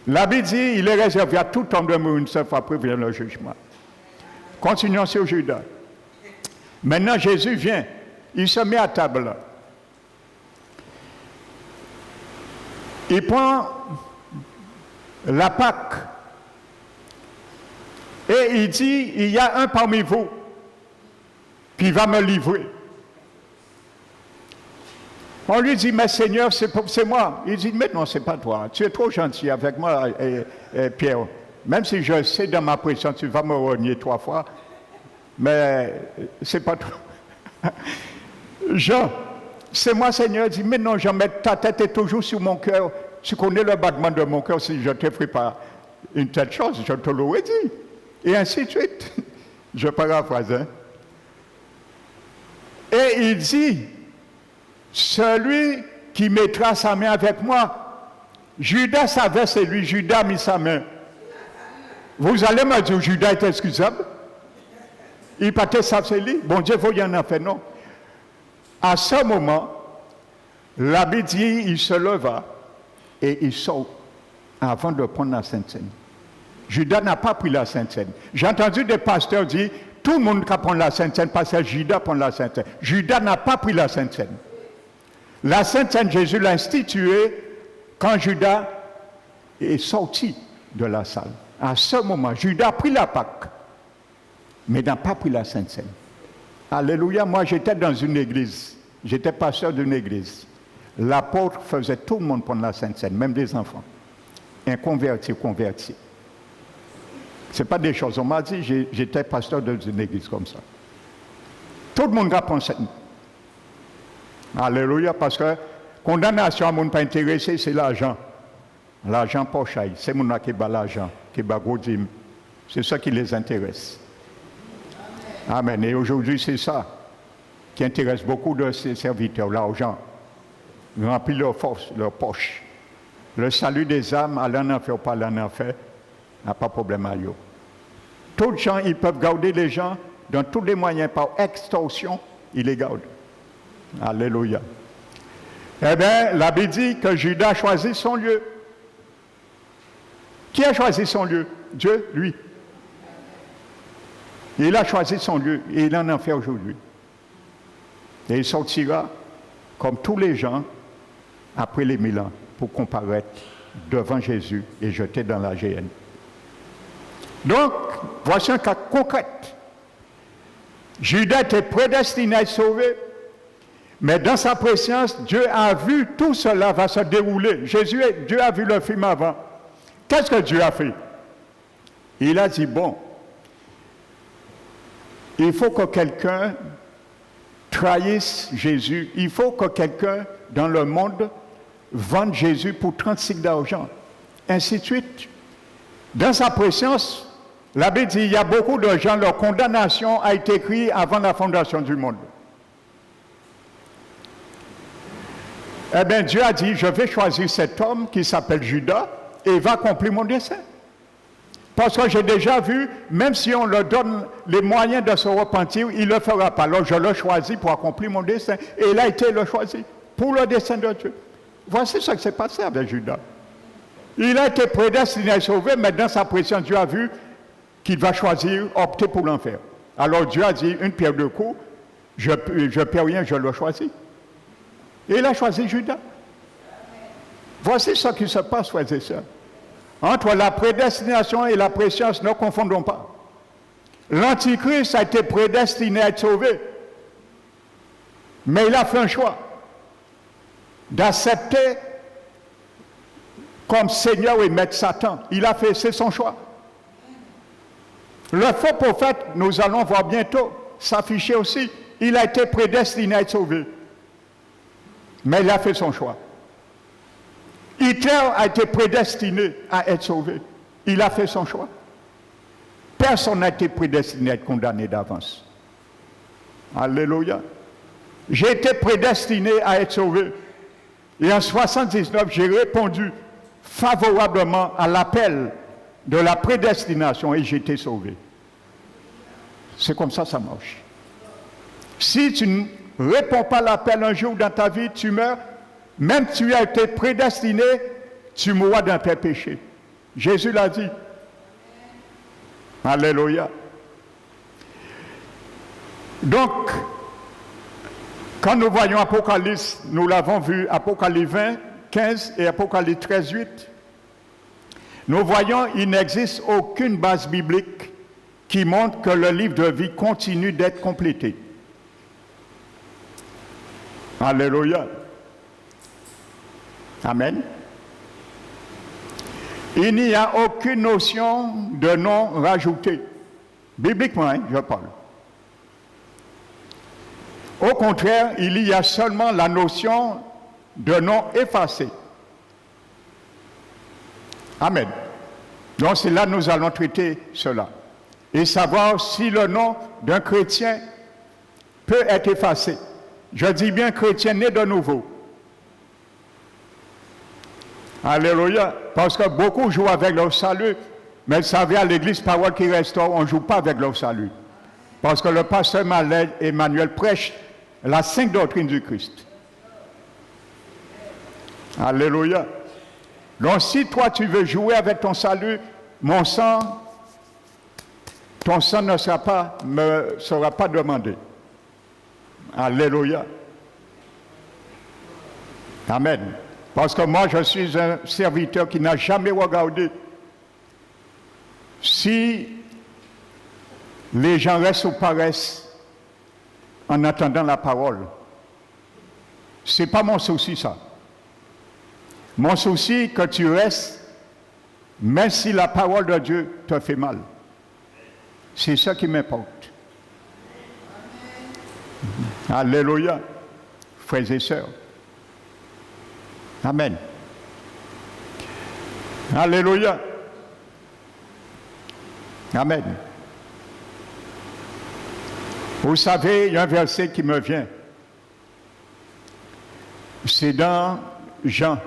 La Bible dit, il est réservé à tout homme de mourir une seule fois, après vient le jugement. Continuons sur Judas. Maintenant, Jésus vient, il se met à table. Il prend la Pâque et il dit, il y a un parmi vous qui va me livrer. On lui dit, mais Seigneur, c'est moi. Il dit, mais non, c'est pas toi. Tu es trop gentil avec moi, Pierre. Même si je sais dans ma pression, tu vas me renier 3 fois. Mais c'est pas toi. Jean, c'est moi, Seigneur. Il dit, mais non, Jean, mais ta tête est toujours sur mon cœur. Tu connais le battement de mon cœur. Si je te ferai pas une telle chose, je te l'aurais dit. Et ainsi de suite. Je paraphrase. Hein? Et il dit, celui qui mettra sa main avec moi, Judas savait, c'est lui, Judas a mis sa main. Vous allez me dire, Judas est excusable? Il partait ça, c'est lui. Bon Dieu, il y en a fait, non. À ce moment, la Bible dit, il se leva et il sort avant de prendre la Sainte Seine. Judas n'a pas pris la Sainte Seine. J'ai entendu des pasteurs dire, tout le monde qui prend la Sainte Seine parce que Judas prend la Sainte Seine. Judas n'a pas pris la Sainte Seine. La Sainte Seine, Jésus l'a instituée quand Judas est sorti de la salle. À ce moment, Judas a pris la Pâque, mais n'a pas pris la Sainte Seine. Alléluia, moi j'étais dans une église, j'étais pasteur d'une église. L'apôtre faisait tout le monde prendre la Sainte Seine, même des enfants. Inconvertis, convertis. Ce n'est pas des choses, on m'a dit, j'étais pasteur d'une église comme ça. Tout le monde va prendre cette. Alléluia, parce que condamnation à mon pas intéressé, c'est l'argent. L'argent pochaille, c'est mon qui bat l'argent, qui bat gros dîme. C'est ça qui les intéresse. Amen. Et aujourd'hui, c'est ça qui intéresse beaucoup de ces serviteurs, l'argent. Remplir leur force, leur poche. Le salut des âmes, aller en enfer ou pas aller en enfer, n'a pas de problème à eux. Tous les gens, ils peuvent garder les gens dans tous les moyens par extorsion, ils les gardent. Alléluia. Eh bien, la Bible dit que Judas a choisi son lieu. Qui a choisi son lieu? Dieu, lui. Il a choisi son lieu et il en a fait aujourd'hui. Et il sortira, comme tous les gens, après les 1000 ans, pour comparaître devant Jésus et jeter dans la géhenne. Donc, voici un cas concret. Judas était prédestiné à être sauvé, mais dans sa préscience, Dieu a vu tout cela va se dérouler. Dieu a vu le film avant. Qu'est-ce que Dieu a fait? Il a dit, bon, il faut que quelqu'un trahisse Jésus. Il faut que quelqu'un dans le monde vende Jésus pour 30 cycles d'argent. Ainsi de suite. Dans sa préscience, la Bible dit, il y a beaucoup de gens, leur condamnation a été écrite avant la fondation du monde. Eh bien, Dieu a dit, je vais choisir cet homme qui s'appelle Judas et il va accomplir mon dessein. Parce que j'ai déjà vu, même si on leur donne les moyens de se repentir, il ne le fera pas. Alors je le choisis pour accomplir mon dessein. Et il a été le choisi pour le dessein de Dieu. Voici ce qui s'est passé avec Judas. Il a été prédestiné à être sauvé, mais dans sa présence, Dieu a vu qu'il va choisir, opter pour l'enfer. Alors Dieu a dit, une pierre deux coups, je ne perds rien, je le choisis. Et il a choisi Judas. Voici ce qui se passe, frères et sœurs. Entre la prédestination et la préscience, ne confondons pas. L'Antichrist a été prédestiné à être sauvé. Mais il a fait un choix d'accepter comme Seigneur et Maître Satan. Il a fait, c'est son choix. Le faux prophète, nous allons voir bientôt s'afficher aussi. Il a été prédestiné à être sauvé. Mais il a fait son choix. Hitler a été prédestiné à être sauvé. Il a fait son choix. Personne n'a été prédestiné à être condamné d'avance. Alléluia. J'ai été prédestiné à être sauvé. Et en 1979, j'ai répondu favorablement à l'appel de la prédestination et j'ai été sauvé. C'est comme ça marche. Si tu ne réponds pas à l'appel un jour dans ta vie, tu meurs. Même si tu as été prédestiné, tu mourras dans tes péchés. Jésus l'a dit. Alléluia. Donc, quand nous voyons Apocalypse, nous l'avons vu, Apocalypse 20, 15 et Apocalypse 13, 8, nous voyons qu'il n'existe aucune base biblique qui montre que le livre de vie continue d'être complété. Alléluia. Amen. Il n'y a aucune notion de nom rajouté. Bibliquement, hein, je parle. Au contraire, il y a seulement la notion de nom effacé. Amen. Donc c'est là que nous allons traiter cela. Et savoir si le nom d'un chrétien peut être effacé. Je dis bien chrétien né de nouveau. Alléluia. Parce que beaucoup jouent avec leur salut. Mais vous savez, à l'église Parole qui restaure, on ne joue pas avec leur salut. Parce que le pasteur Emmanuel prêche la sainte doctrine du Christ. Alléluia. Donc si toi tu veux jouer avec ton salut, mon sang, ton sang ne sera pas demandé. Alléluia. Amen. Parce que moi, je suis un serviteur qui n'a jamais regardé si les gens restent ou paraissent en attendant la parole. Ce n'est pas mon souci, ça. Mon souci, que tu restes, même si la parole de Dieu te fait mal. C'est ça qui m'importe. Alléluia, frères et sœurs. Amen. Alléluia. Amen. Vous savez, il y a un verset qui me vient. C'est dans Jean.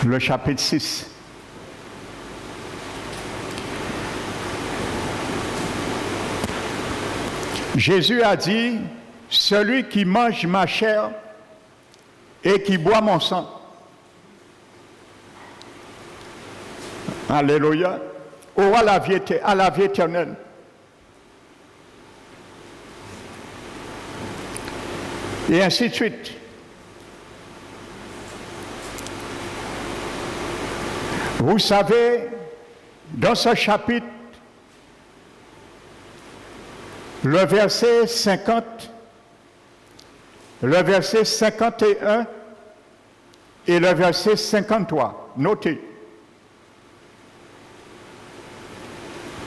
Le chapitre 6. Jésus a dit, celui qui mange ma chair et qui boit mon sang. Alléluia. Aura la vie éternelle. Et ainsi de suite. Vous savez, dans ce chapitre, le verset 50, le verset 51 et le verset 53, notez,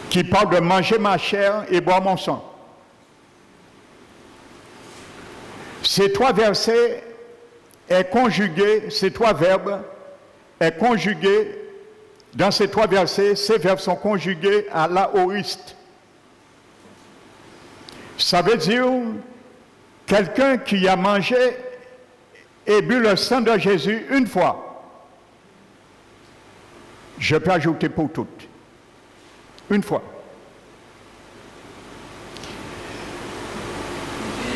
qui parle de manger ma chair et boire mon sang. Ces trois versets est conjugué, ces trois verbes est conjugué dans ces trois versets, ces verbes sont conjugués à l'aoriste. Ça veut dire quelqu'un qui a mangé et bu le sang de Jésus une fois. Je peux ajouter pour toutes. Une fois.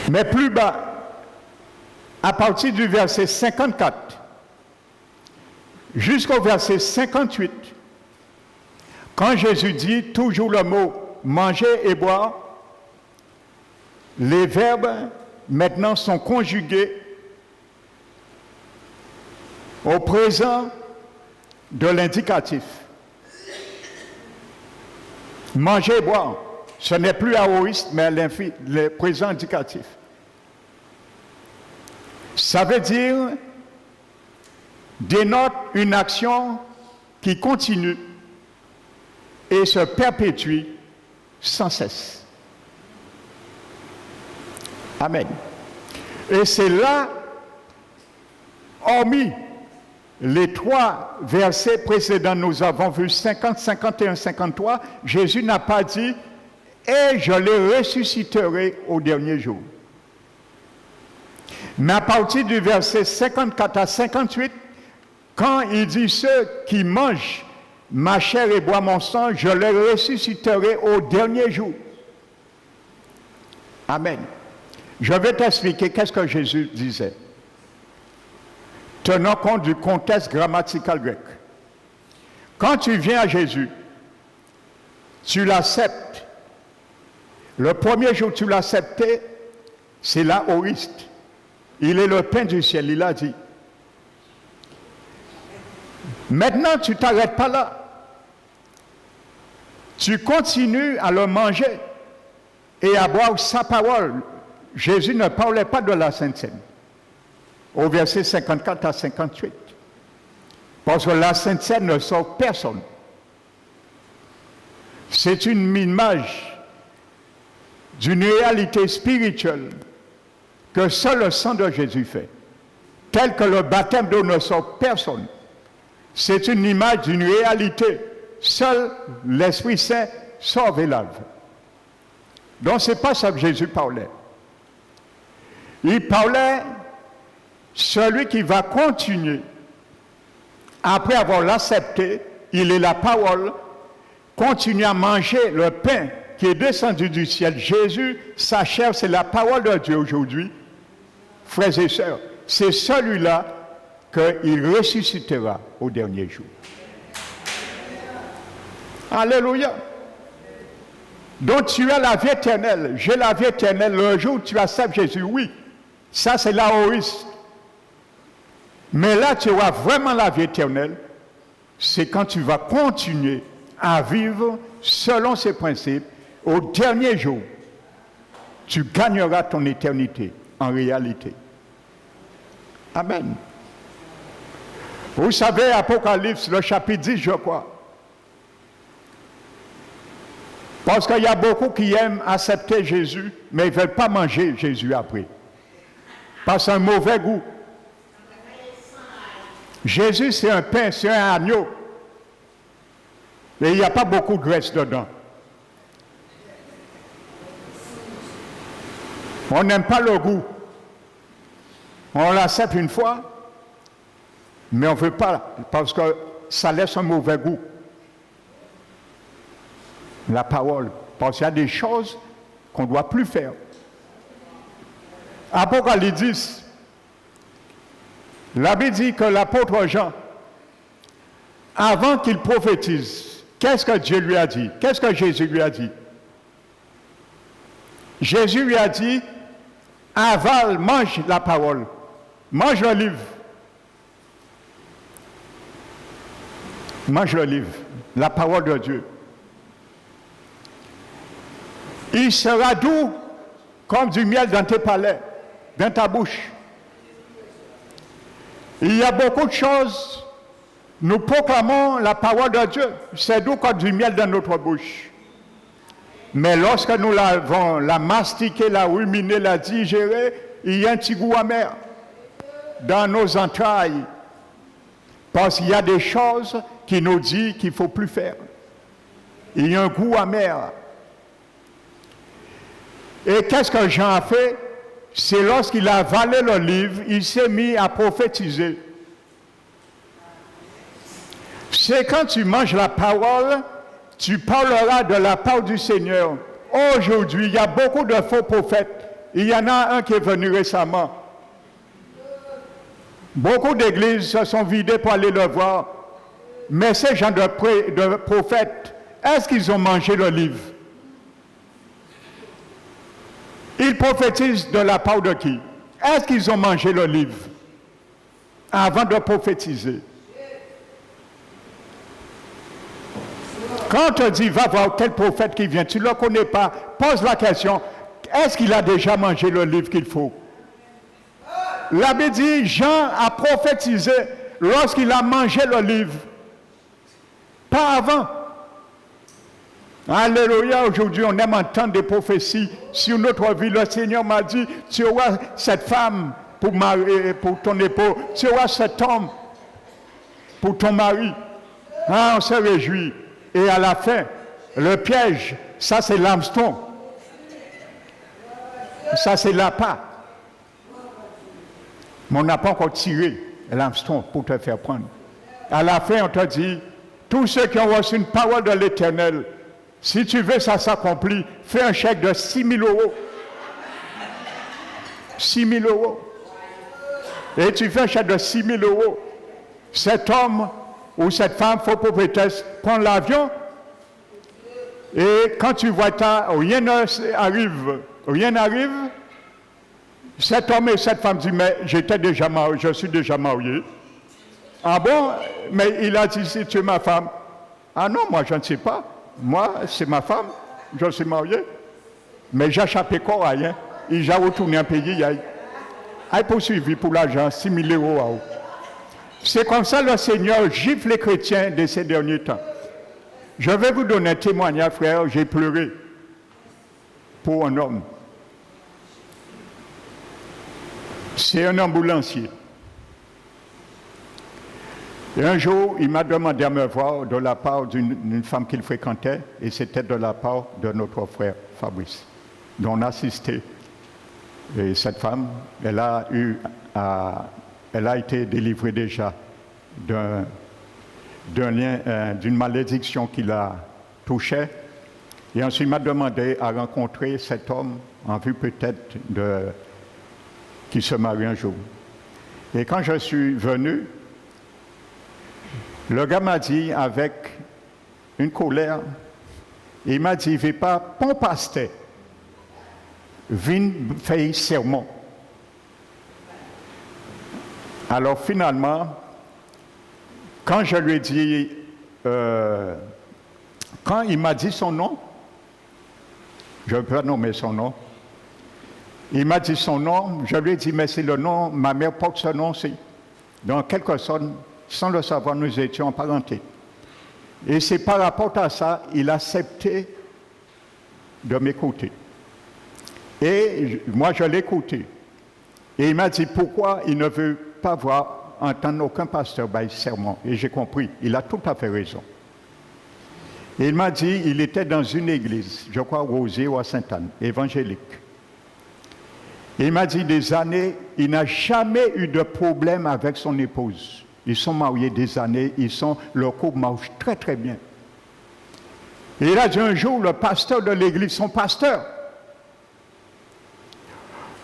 Mais plus bas, à partir du verset 54 jusqu'au verset 58, quand Jésus dit toujours le mot manger et boire, les verbes maintenant sont conjugués au présent de l'indicatif. Manger et boire, ce n'est plus aoriste, mais le présent indicatif. Ça veut dire dénote une action qui continue et se perpétue sans cesse. Amen. Et c'est là, hormis les trois versets précédents, nous avons vu 50, 51, 53, Jésus n'a pas dit « et je les ressusciterai au dernier jour ». Mais à partir du verset 54 à 58, quand il dit « ceux qui mangent ma chair et boivent mon sang, je les ressusciterai au dernier jour ». Amen. Je vais t'expliquer qu'est-ce que Jésus disait. Tenant compte du contexte grammatical grec. Quand tu viens à Jésus, tu l'acceptes. Le premier jour tu l'acceptais, c'est l'aoriste. Il est le pain du ciel, il a dit. Maintenant, tu ne t'arrêtes pas là. Tu continues à le manger et à boire sa parole. Jésus ne parlait pas de la Sainte Seine. Au verset 54 à 58. Parce que la Sainte Seine ne sauve personne. C'est une image d'une réalité spirituelle que seul le sang de Jésus fait. Tel que le baptême d'eau ne sauve personne. C'est une image d'une réalité. Seul l'Esprit Saint sauve et lave. Donc ce n'est pas ça que Jésus parlait. Il parlait celui qui va continuer, après avoir l'accepté, il est la parole, continue à manger le pain qui est descendu du ciel. Jésus, sa chair, c'est la parole de Dieu aujourd'hui. Frères et sœurs, c'est celui-là qu'il ressuscitera au dernier jour. Alléluia. Donc tu as la vie éternelle. J'ai la vie éternelle le jour où tu acceptes Jésus. Oui, ça c'est l'aoriste. Mais là, tu auras vraiment la vie éternelle. C'est quand tu vas continuer à vivre selon ces principes. Au dernier jour, tu gagneras ton éternité en réalité. Amen. Vous savez, Apocalypse, le chapitre 10, je crois. Parce qu'il y a beaucoup qui aiment accepter Jésus, mais ils ne veulent pas manger Jésus après. Parce un mauvais goût. Jésus, c'est un pain, c'est un agneau. Et il n'y a pas beaucoup de graisse dedans. On n'aime pas le goût. On l'accepte une fois, mais on ne veut pas, parce que ça laisse un mauvais goût. La parole, parce qu'il y a des choses qu'on ne doit plus faire. Apocalypse 10, la Bible dit que l'apôtre Jean, avant qu'il prophétise, qu'est-ce que Dieu lui a dit? Qu'est-ce que Jésus lui a dit? Jésus lui a dit, avale, mange la parole, mange le livre. Mange le livre, la parole de Dieu. Il sera doux comme du miel dans tes palais, dans ta bouche. Il y a beaucoup de choses. Nous proclamons la parole de Dieu. C'est doux comme du miel dans notre bouche. Mais lorsque nous l'avons la mastiqué, la ruminé, la digéré, il y a un petit goût amer dans nos entrailles. Parce qu'il y a des choses qui nous disent qu'il ne faut plus faire. Il y a un goût amer. Et qu'est-ce que Jean a fait? C'est lorsqu'il a avalé le livre, il s'est mis à prophétiser. C'est quand tu manges la parole, tu parleras de la part du Seigneur. Aujourd'hui, il y a beaucoup de faux prophètes. Il y en a un qui est venu récemment. Beaucoup d'églises se sont vidées pour aller le voir. Mais ces gens de prophètes, est-ce qu'ils ont mangé le livre? Ils prophétisent de la part de qui? Est-ce qu'ils ont mangé le livre avant de prophétiser? Quand on te dit, va voir tel prophète qui vient, tu ne le connais pas, pose la question, est-ce qu'il a déjà mangé le livre qu'il faut? La Bible dit, Jean a prophétisé lorsqu'il a mangé le livre. Pas avant. Alléluia, aujourd'hui on aime entendre des prophéties sur notre vie. Le Seigneur m'a dit, tu auras cette femme pour ton époux, tu auras cet homme pour ton mari. Ah, on se réjouit. Et à la fin, le piège, ça c'est l'hameçon. Ça c'est l'appât. Mais on n'a pas encore tiré l'hameçon pour te faire prendre. À la fin, on te dit, tous ceux qui ont reçu une parole de l'Éternel, si tu veux ça s'accomplit, fais un chèque de 6 000 euros. 6 000 euros. Et tu fais un chèque de 6 000 euros. Cet homme ou cette femme, faux prophétesse, prend l'avion. Et quand tu vois ça, rien n'arrive. Cet homme et cette femme disent, mais j'étais déjà marié, je suis déjà marié. Ah bon? Mais il a dit, si tu es ma femme. Ah non, moi je ne sais pas. Moi, c'est ma femme, je suis marié. Mais j'ai échappé quoi, rien. Il a retourné en pays, il a poursuivi pour l'argent, 6 000 euros. C'est comme ça le Seigneur gifle les chrétiens de ces derniers temps. Je vais vous donner un témoignage, frère, j'ai pleuré pour un homme. C'est un ambulancier. Et un jour, il m'a demandé à me voir de la part d'une femme qu'il fréquentait, et c'était de la part de notre frère Fabrice, dont on a assisté. Et cette femme, elle a été délivrée déjà d'une malédiction qui la touchait. Et ensuite, il m'a demandé à rencontrer cet homme en vue peut-être qu'il se marie un jour. Et quand je suis venu, le gars m'a dit avec une colère, il m'a dit, il ne pas, bon pasteur, viens faire sermon. Alors finalement, quand je lui ai dit, quand il m'a dit son nom, je ne peux pas nommer son nom, il m'a dit son nom, je lui ai dit, mais c'est le nom, ma mère porte ce nom aussi. Donc, quelque sorte, sans le savoir, nous étions en parenté. Et c'est par rapport à ça, il a accepté de m'écouter. Et moi, je l'ai écouté. Et il m'a dit, pourquoi il ne veut pas entendre aucun pasteur bailler sermon. Et j'ai compris, il a tout à fait raison. Et il m'a dit, il était dans une église, je crois Rosier ou à Sainte-Anne, évangélique. Et il m'a dit des années, il n'a jamais eu de problème avec son épouse. Ils sont mariés des années, leur couple marche très très bien. Et il a dit un jour, le pasteur de l'église, son pasteur,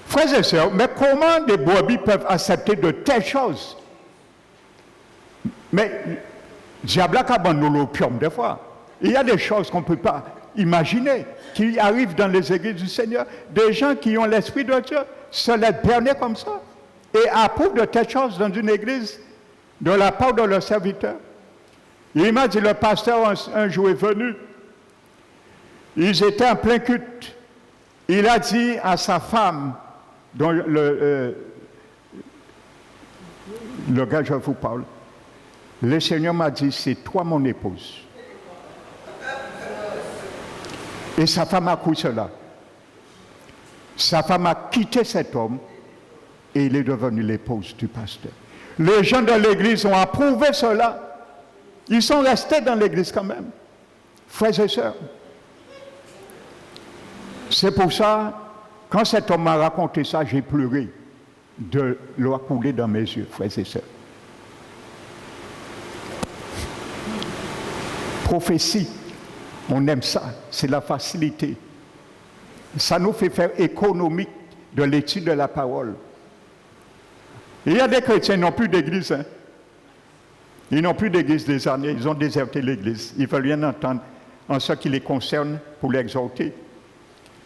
frères et sœurs, mais comment des brebis peuvent accepter de telles choses? Mais, diable a abandonné l'opium des fois. Il y a des choses qu'on ne peut pas imaginer qui arrivent dans les églises du Seigneur. Des gens qui ont l'Esprit de Dieu se laissent berner comme ça et approuvent de telles choses dans une église de la part de leur serviteur. Il m'a dit, le pasteur un jour est venu. Ils étaient en plein culte. Il a dit à sa femme, dont le gars, je vous parle, le Seigneur m'a dit, c'est toi mon épouse. Et sa femme a cru cela. Sa femme a quitté cet homme et il est devenu l'épouse du pasteur. Les gens de l'église ont approuvé cela. Ils sont restés dans l'église quand même. Frères et sœurs. C'est pour ça, Quand cet homme m'a raconté ça, j'ai pleuré. De l'eau a coulé dans mes yeux, frères et sœurs. Prophétie, on aime ça, c'est la facilité. Ça nous fait faire économique de l'étude de la parole. Il y a des chrétiens qui n'ont plus d'église. Hein. Ils n'ont plus d'église des années, ils ont déserté l'église. Ils ne veulent rien entendre en ce qui les concerne pour l'exhorter.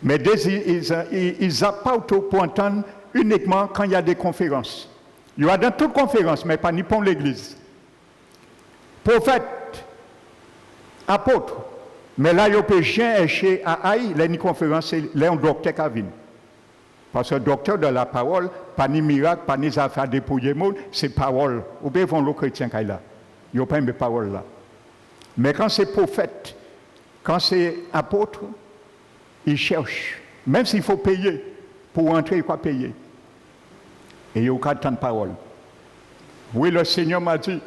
Mais ils apportent pour entendre uniquement quand il y a des conférences. Il y a dans toute conférence, mais pas ni pour l'église. Prophète, apôtre. Mais là, il y a des gens chez Haï, les conférences, c'est un docteur qui vient. Parce que le docteur de la parole, pas ni miracle, pas ni affaires dépouiller monde, c'est parole. Ou bien ils vont le chrétien qui est là. Ils n'ont pas mes paroles là. Mais quand c'est prophète, quand c'est apôtre, ils cherchent. Même s'il faut payer, pour entrer, il faut payer. Et il n'y a aucun temps de parole. Oui, le Seigneur m'a dit,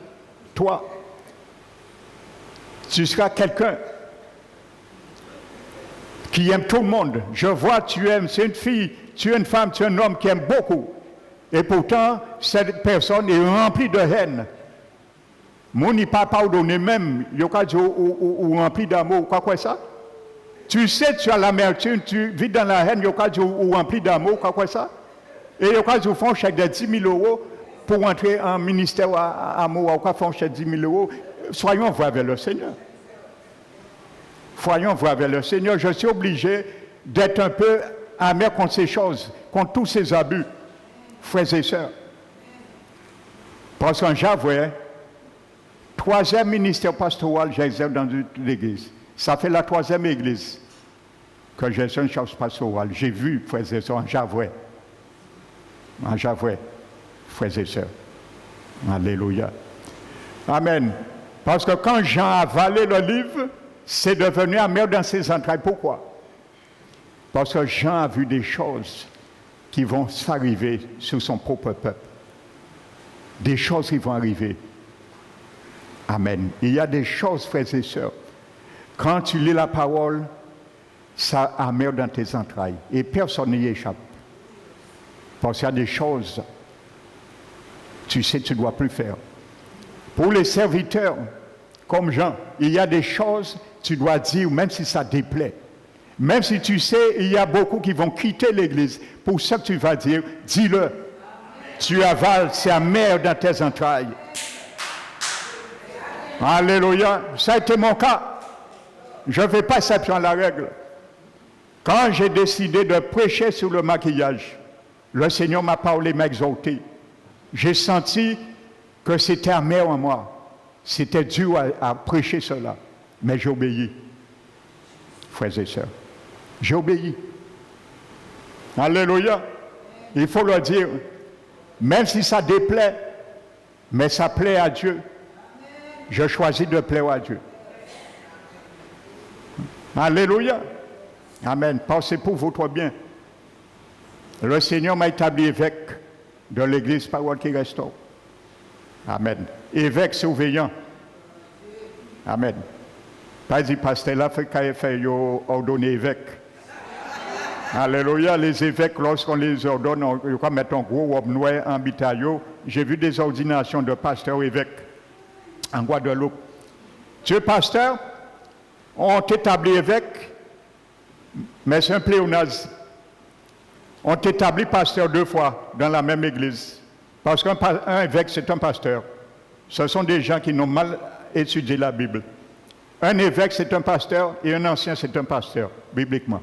toi, tu seras quelqu'un qui aime tout le monde. Je vois, tu aimes, c'est une fille, tu es une femme, tu es un homme qui aime beaucoup. Et pourtant, cette personne est remplie de haine. Mon n'est pas pardonné même, il y a des ou rempli d'amour, quoi ça? Tu sais, tu as l'amertume, tu vis dans la haine, il y a des ou rempli d'amour, quoi ça? Et il y a des qui font chèque de 10 000 euros pour entrer en ministère à amour, ou font chèque de 10 000 euros. Soyons voix vers le Seigneur. Soyons voix vers le Seigneur. Je suis obligé d'être un peu amer contre ces choses, contre tous ces abus, frères et sœurs. Parce qu'en Javoué, 3e ministère pastoral, j'exerce dans l'église. Ça fait la 3e église que j'exerce une chose pastorale. J'ai vu, frères et sœurs, en Javoué. En Javoué, frères et sœurs. Alléluia. Amen. Parce que quand Jean a avalé le livre, c'est devenu amer dans ses entrailles. Pourquoi? Parce que Jean a vu des choses qui vont s'arriver sur son propre peuple. Des choses qui vont arriver. Amen. Il y a des choses, frères et sœurs. Quand tu lis la parole, ça amer dans tes entrailles. Et personne n'y échappe. Parce qu'il y a des choses, tu sais, tu ne dois plus faire. Pour les serviteurs, comme Jean, il y a des choses que tu dois dire, même si ça déplaît. Même si tu sais, il y a beaucoup qui vont quitter l'église. Pour ce que tu vas dire, dis-le. Tu avales, c'est amer dans tes entrailles. Alléluia. Ça a été mon cas. Je ne fais pas exception à la règle. Quand j'ai décidé de prêcher sur le maquillage, le Seigneur m'a parlé, m'a exalté. J'ai senti que c'était amer en moi. C'était dur à prêcher cela. Mais j'ai obéi. Frères et sœurs. J'ai obéi. Alléluia. Il faut le dire. Même si ça déplaît, mais ça plaît à Dieu. Je choisis de plaire à Dieu. Alléluia. Amen. Pensez pour votre bien. Le Seigneur m'a établi évêque de l'église Parole qui restaure. Amen. Évêque surveillant. Amen. Pas dit pasteur là, fait qu'il fait ordonner évêque. Alléluia. Les évêques, lorsqu'on les ordonne, on va mettre un gros robe noire en bitaillot. J'ai vu des ordinations de pasteurs évêques en Guadeloupe. Tu es pasteur, on t'établit évêque, mais c'est un pléonasme. On t'établit pasteur 2 fois dans la même église. Parce qu'un évêque, c'est un pasteur. Ce sont des gens qui n'ont mal étudié la Bible. Un évêque, c'est un pasteur, et un ancien, c'est un pasteur, bibliquement.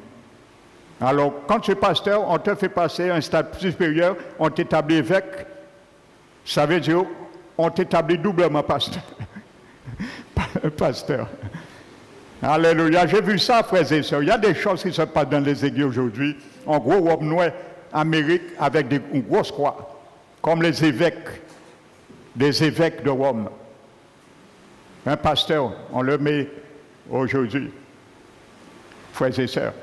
Alors, quand tu es pasteur, on te fait passer un stade supérieur, on t'établit évêque. Ça veut dire, on t'établit doublement pasteur. Pasteur. Alléluia. J'ai vu ça, frères et sœurs. Il y a des choses qui se passent dans les églises aujourd'hui. En gros, robe noire, Amérique, avec une grosse croix. Comme les évêques, des évêques de Rome. Un pasteur, on le met aujourd'hui. Frères et sœurs.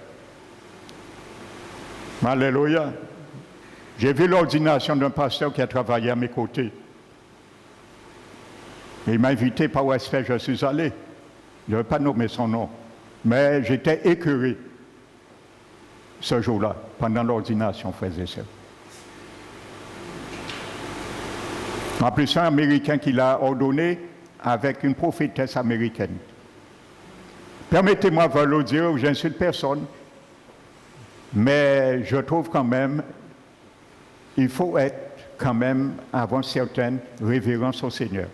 Alléluia. J'ai vu l'ordination d'un pasteur qui a travaillé à mes côtés. Il m'a invité par respect, je suis allé. Je ne vais pas nommer son nom. Mais j'étais écœuré. ce jour-là, pendant l'ordination, frères et sœurs. En plus, un Américain qui l'a ordonné avec une prophétesse américaine. Permettez-moi de le dire, j'insulte personne, mais je trouve quand même, il faut être quand même avoir certaine révérence au Seigneur.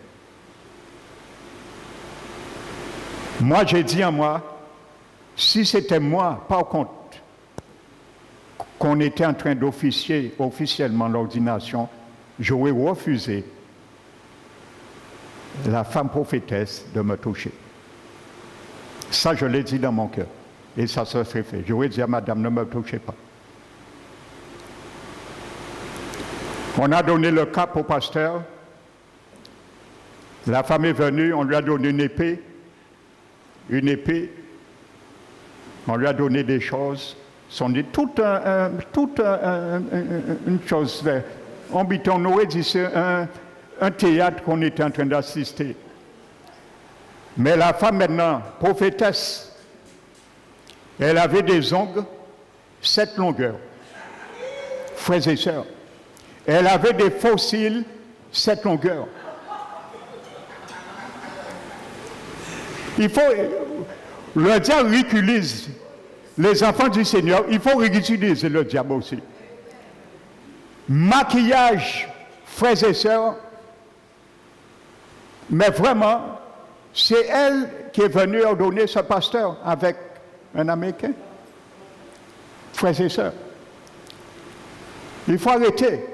Moi, j'ai dit à moi, si c'était moi, par contre, qu'on était en train d'officier officiellement l'ordination, j'aurais refusé la femme prophétesse de me toucher. Ça, je l'ai dit dans mon cœur. Et ça se serait fait. J'aurais dit à madame, ne me touchez pas. On a donné le cap au pasteur. La femme est venue, on lui a donné une épée. Une épée. On lui a donné des choses. On dit toute une chose. On aurait dit c'est un théâtre qu'on était en train d'assister. Mais la femme maintenant, prophétesse, elle avait des ongles, 7 longueurs. Frères et sœurs, elle avait des fossiles, 7 longueurs. Il faut, le diable ridiculise les enfants du Seigneur, il faut ridiculiser le diable aussi. Maquillage, frères et sœurs, mais vraiment, c'est elle qui est venue ordonner ce pasteur avec un Américain. Frères et sœurs, il faut arrêter.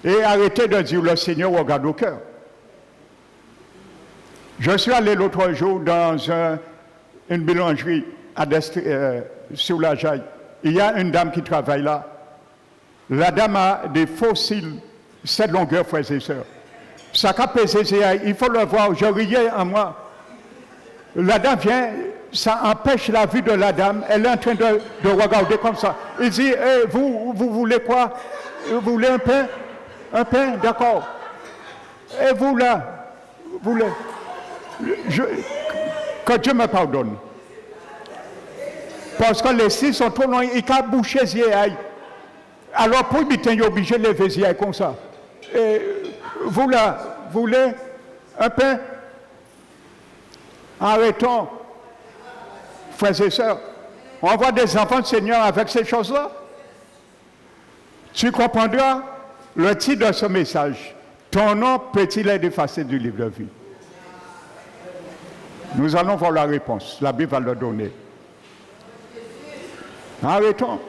Et arrêter de dire le Seigneur regarde au cœur. Je suis allé l'autre jour dans une boulangerie sur la Jaille. Il y a une dame qui travaille là. La dame a des fossiles, 7 longueurs, frères et sœurs. Ça a pesé, il faut le voir, je riais en moi. La dame vient, ça empêche la vue de la dame, elle est en train de regarder comme ça. Il dit, hey, vous voulez quoi? Vous voulez un pain? Un pain, d'accord. Et vous là, vous voulez? Que Dieu me pardonne. Parce que les cils sont trop longs, ils peuvent boucher les yeux. Alors pour éviter, il est obligé de lever les yeux comme ça. Et vous là, vous voulez un pain? Arrêtons, frères et sœurs. On voit des enfants du Seigneur avec ces choses-là. Tu comprendras le titre de ce message. Ton nom peut-il être effacé du livre de vie? Nous allons voir la réponse. La Bible va le donner. Arrêtons.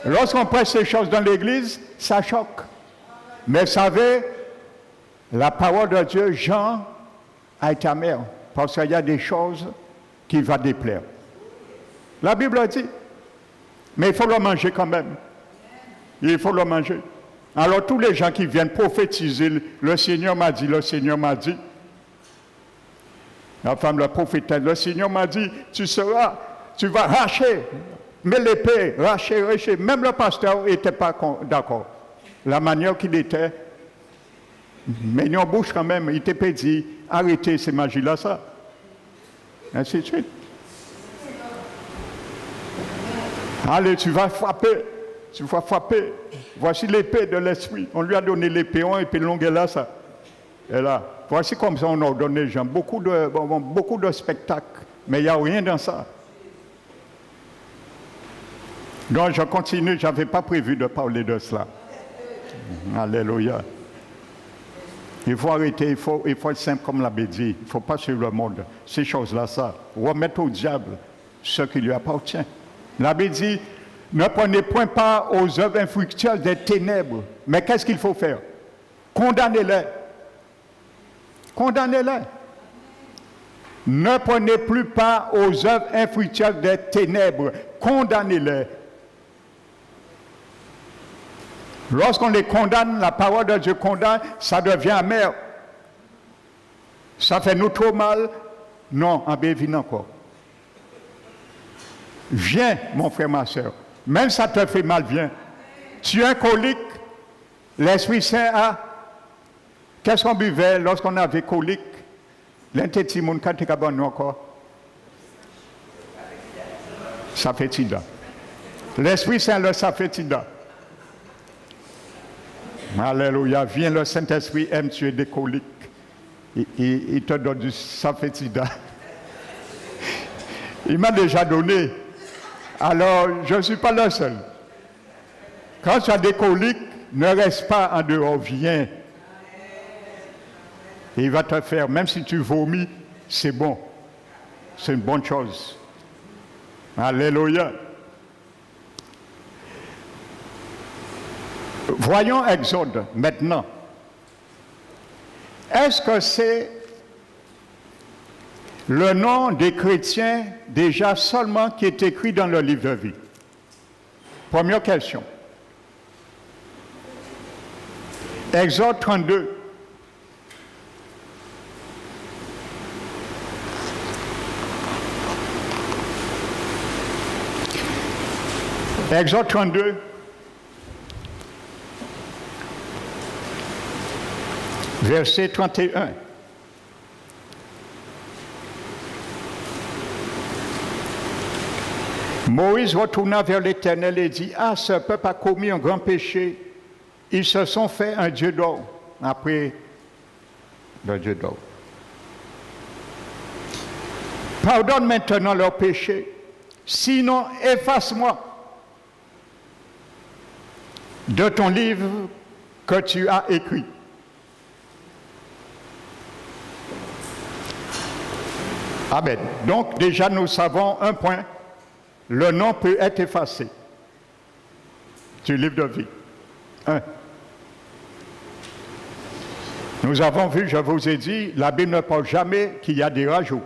Lorsqu'on prêche ces choses dans l'Église, ça choque. Mais vous savez, la parole de Dieu, Jean, a été amère. Parce qu'il y a des choses qui vont déplaire. La Bible dit. Mais il faut le manger quand même. Il faut le manger. Alors tous les gens qui viennent prophétiser, le Seigneur m'a dit, le Seigneur m'a dit. La femme, la prophétesse, le Seigneur m'a dit, tu vas racher. Mais l'épée, racher. Même le pasteur n'était pas d'accord. La manière qu'il était, mais il en bouche quand même, il t'a dit, arrêtez ces magies-là, ça. Ainsi de suite. Allez, tu vas frapper. Voici l'épée de l'esprit. On lui a donné l'épée, et puis longue est là, ça. Et là, voici comme ça on ordonne les gens. Beaucoup de spectacles, mais il n'y a rien dans ça. Donc je continue, je n'avais pas prévu de parler de cela. Alléluia. Il faut arrêter, il faut être simple comme l'abbé dit. Il ne faut pas suivre le monde. Ces choses-là, ça. Remettre au diable ce qui lui appartient. L'abbé dit, ne prenez point part aux œuvres infructueuses des ténèbres. Mais qu'est-ce qu'il faut faire? Condamnez-les. Condamnez-les. Ne prenez plus part aux œuvres infructueuses des ténèbres. Condamnez-les. Lorsqu'on les condamne, la parole de Dieu condamne, ça devient amer. Ça fait nous trop mal. Non, en bévin encore. Viens, mon frère, ma soeur. Même ça te fait mal, viens. Tu es un colique. L'Esprit Saint a. Qu'est-ce qu'on buvait lorsqu'on avait colique? L'intestimoun, quand tu as encore. Ça fait tida. L'Esprit Saint, le Safetida. Alléluia. Viens, le Saint-Esprit aime tuer des coliques. Il te donne du Safetida. Il m'a déjà donné. Alors, je ne suis pas le seul. Quand tu as des coliques, ne reste pas en dehors, viens. Il va te faire, même si tu vomis, c'est bon. C'est une bonne chose. Alléluia. Voyons Exode maintenant. Est-ce que c'est le nom des chrétiens déjà seulement qui est écrit dans le livre de vie? Première question. Exode 32. Exode 32. Verset 31. Moïse retourna vers l'Éternel et dit, « Ah, ce peuple a commis un grand péché. Ils se sont fait un dieu d'or. » Après, le dieu d'or. « Pardonne maintenant leur péché. Sinon, efface-moi de ton livre que tu as écrit. » Amen. Donc, déjà, nous savons un point. Le nom peut être effacé du livre de vie. 1. Nous avons vu, je vous ai dit, la Bible ne parle jamais qu'il y a des rajouts.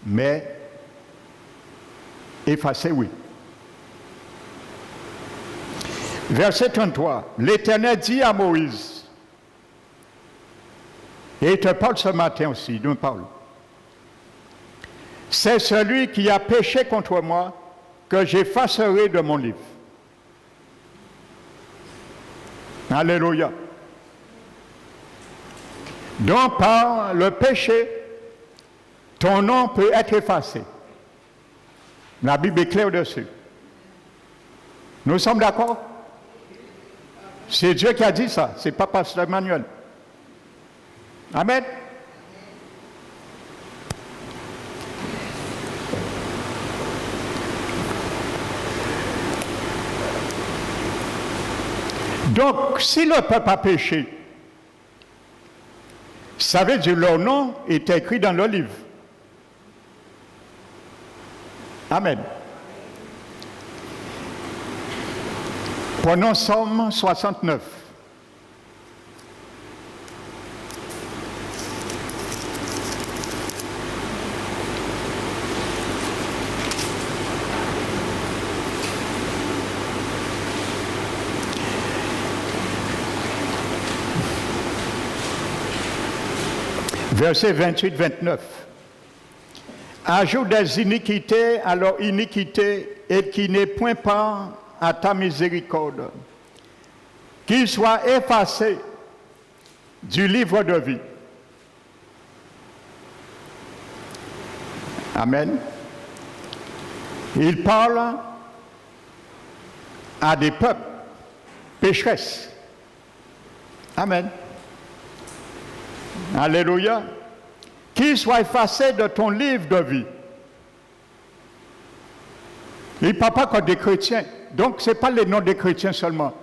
Mais effacé, oui. Verset 33. L'Éternel dit à Moïse, et il te parle ce matin aussi, il nous parle. C'est celui qui a péché contre moi que j'effacerai de mon livre. Alléluia. Donc, par le péché, ton nom peut être effacé. La Bible est claire dessus. Nous sommes d'accord? C'est Dieu qui a dit ça, c'est pas Pasteur Emmanuel. Amen. Donc, si le peuple a péché, ça veut dire leur nom est écrit dans le livre. Amen. Prenons Somme 69. Verset 28-29. Ajoute des iniquités à leur iniquité et qui n'est point part à ta miséricorde. Qu'ils soient effacés du livre de vie. Amen. Il parle à des peuples pécheresses. Amen. Alléluia. Qu'il soit effacé de ton livre de vie. Il ne parle pas que des chrétiens. Donc, ce n'est pas les noms des chrétiens seulement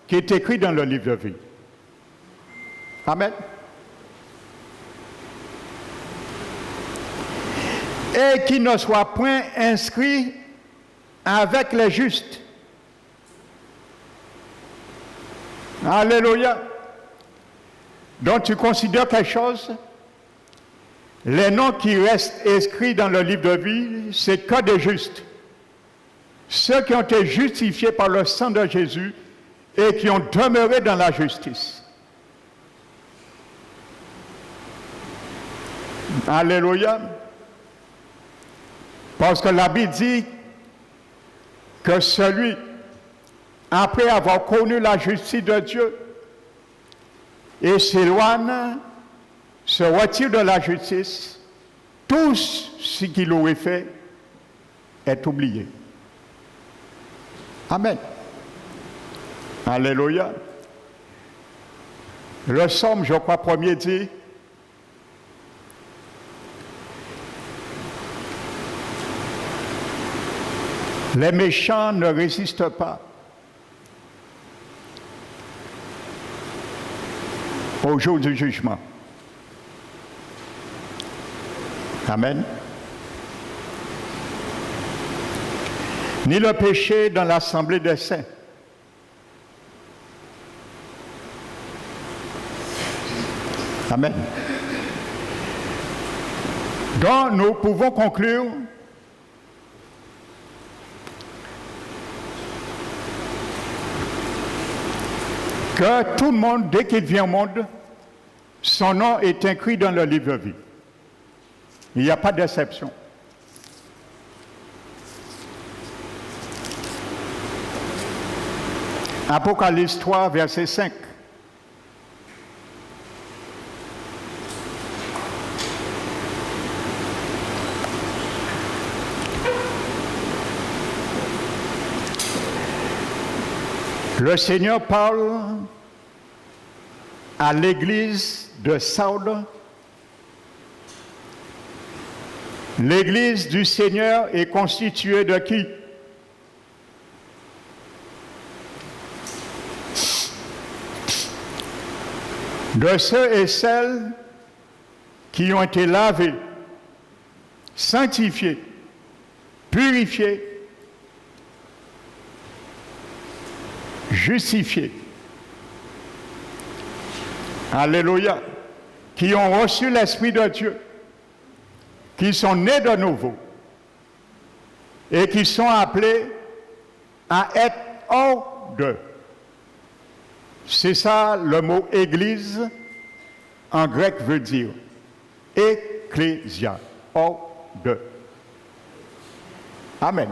qui est écrit dans le livre de vie. Amen. Et qui ne soit point inscrit avec les justes. Alléluia. Donc tu considères quelque chose, les noms qui restent inscrits dans le livre de vie, c'est que des justes. Ceux qui ont été justifiés par le sang de Jésus et qui ont demeuré dans la justice. Alléluia. Parce que la Bible dit que celui, après avoir connu la justice de Dieu, et s'éloigne, se retire de la justice, tout ce qu'il aurait fait est oublié. Amen. Alléluia. Le psaume, je crois, premier dit, les méchants ne résistent pas au jour du jugement. Amen. Ni le péché dans l'assemblée des saints. Amen. Donc, nous pouvons conclure que tout le monde, dès qu'il vient au monde, son nom est écrit dans le livre de vie. Il n'y a pas d'exception. Apocalypse 3, verset 5. Le Seigneur parle à l'église de Sardes. L'église du Seigneur est constituée de qui? De ceux et celles qui ont été lavés, sanctifiés, purifiés, justifiés. Alléluia. Qui ont reçu l'Esprit de Dieu, qui sont nés de nouveau et qui sont appelés à être hors d'eux. C'est ça le mot église en grec veut dire ecclésia, hors d'eux. Amen.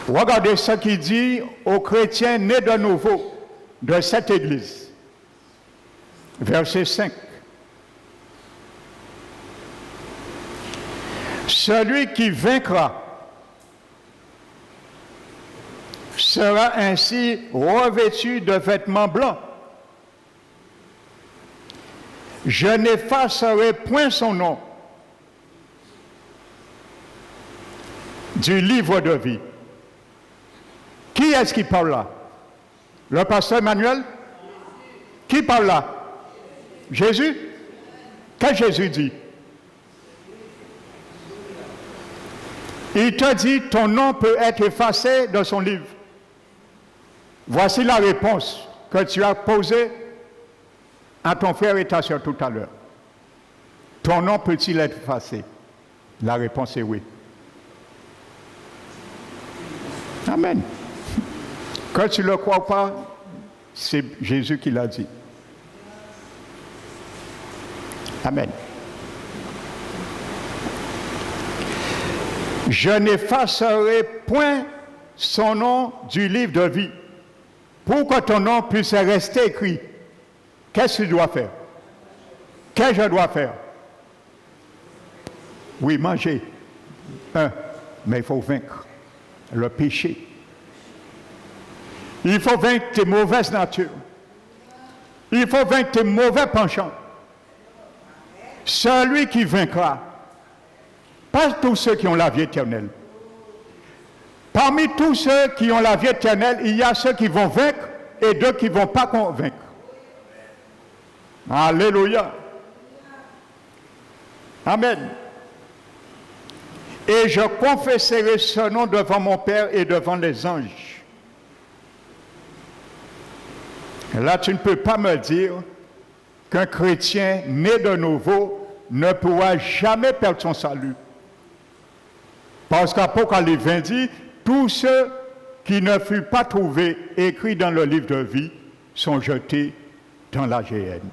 Regardez ce qu'il dit aux chrétiens nés de nouveau de cette église. Verset 5. Celui qui vaincra sera ainsi revêtu de vêtements blancs. Je n'effacerai point son nom du livre de vie. Qui est-ce qui parle là? Le pasteur Emmanuel? Qui parle là? Jésus? Qu'est-ce que Jésus dit? Il te dit, ton nom peut être effacé de son livre. Voici la réponse que tu as posée à ton frère et ta soeur tout à l'heure. Ton nom peut-il être effacé? La réponse est oui. Amen. Que tu ne le crois pas, c'est Jésus qui l'a dit. Amen. Je n'effacerai point son nom du livre de vie. Pour que ton nom puisse rester écrit, qu'est-ce que tu dois faire? Qu'est-ce que je dois faire? Oui, manger. Mais il faut vaincre le péché. Il faut vaincre tes mauvaises natures. Il faut vaincre tes mauvais penchants. Celui qui vaincra, pas tous ceux qui ont la vie éternelle. Parmi tous ceux qui ont la vie éternelle, il y a ceux qui vont vaincre et d'autres qui ne vont pas convaincre. Alléluia. Amen. Et je confesserai ce nom devant mon Père et devant les anges. Là, tu ne peux pas me dire qu'un chrétien né de nouveau ne pourra jamais perdre son salut. Parce qu'Apocalypse 20 dit, tous ceux qui ne furent pas trouvés écrits dans le livre de vie sont jetés dans la géhenne.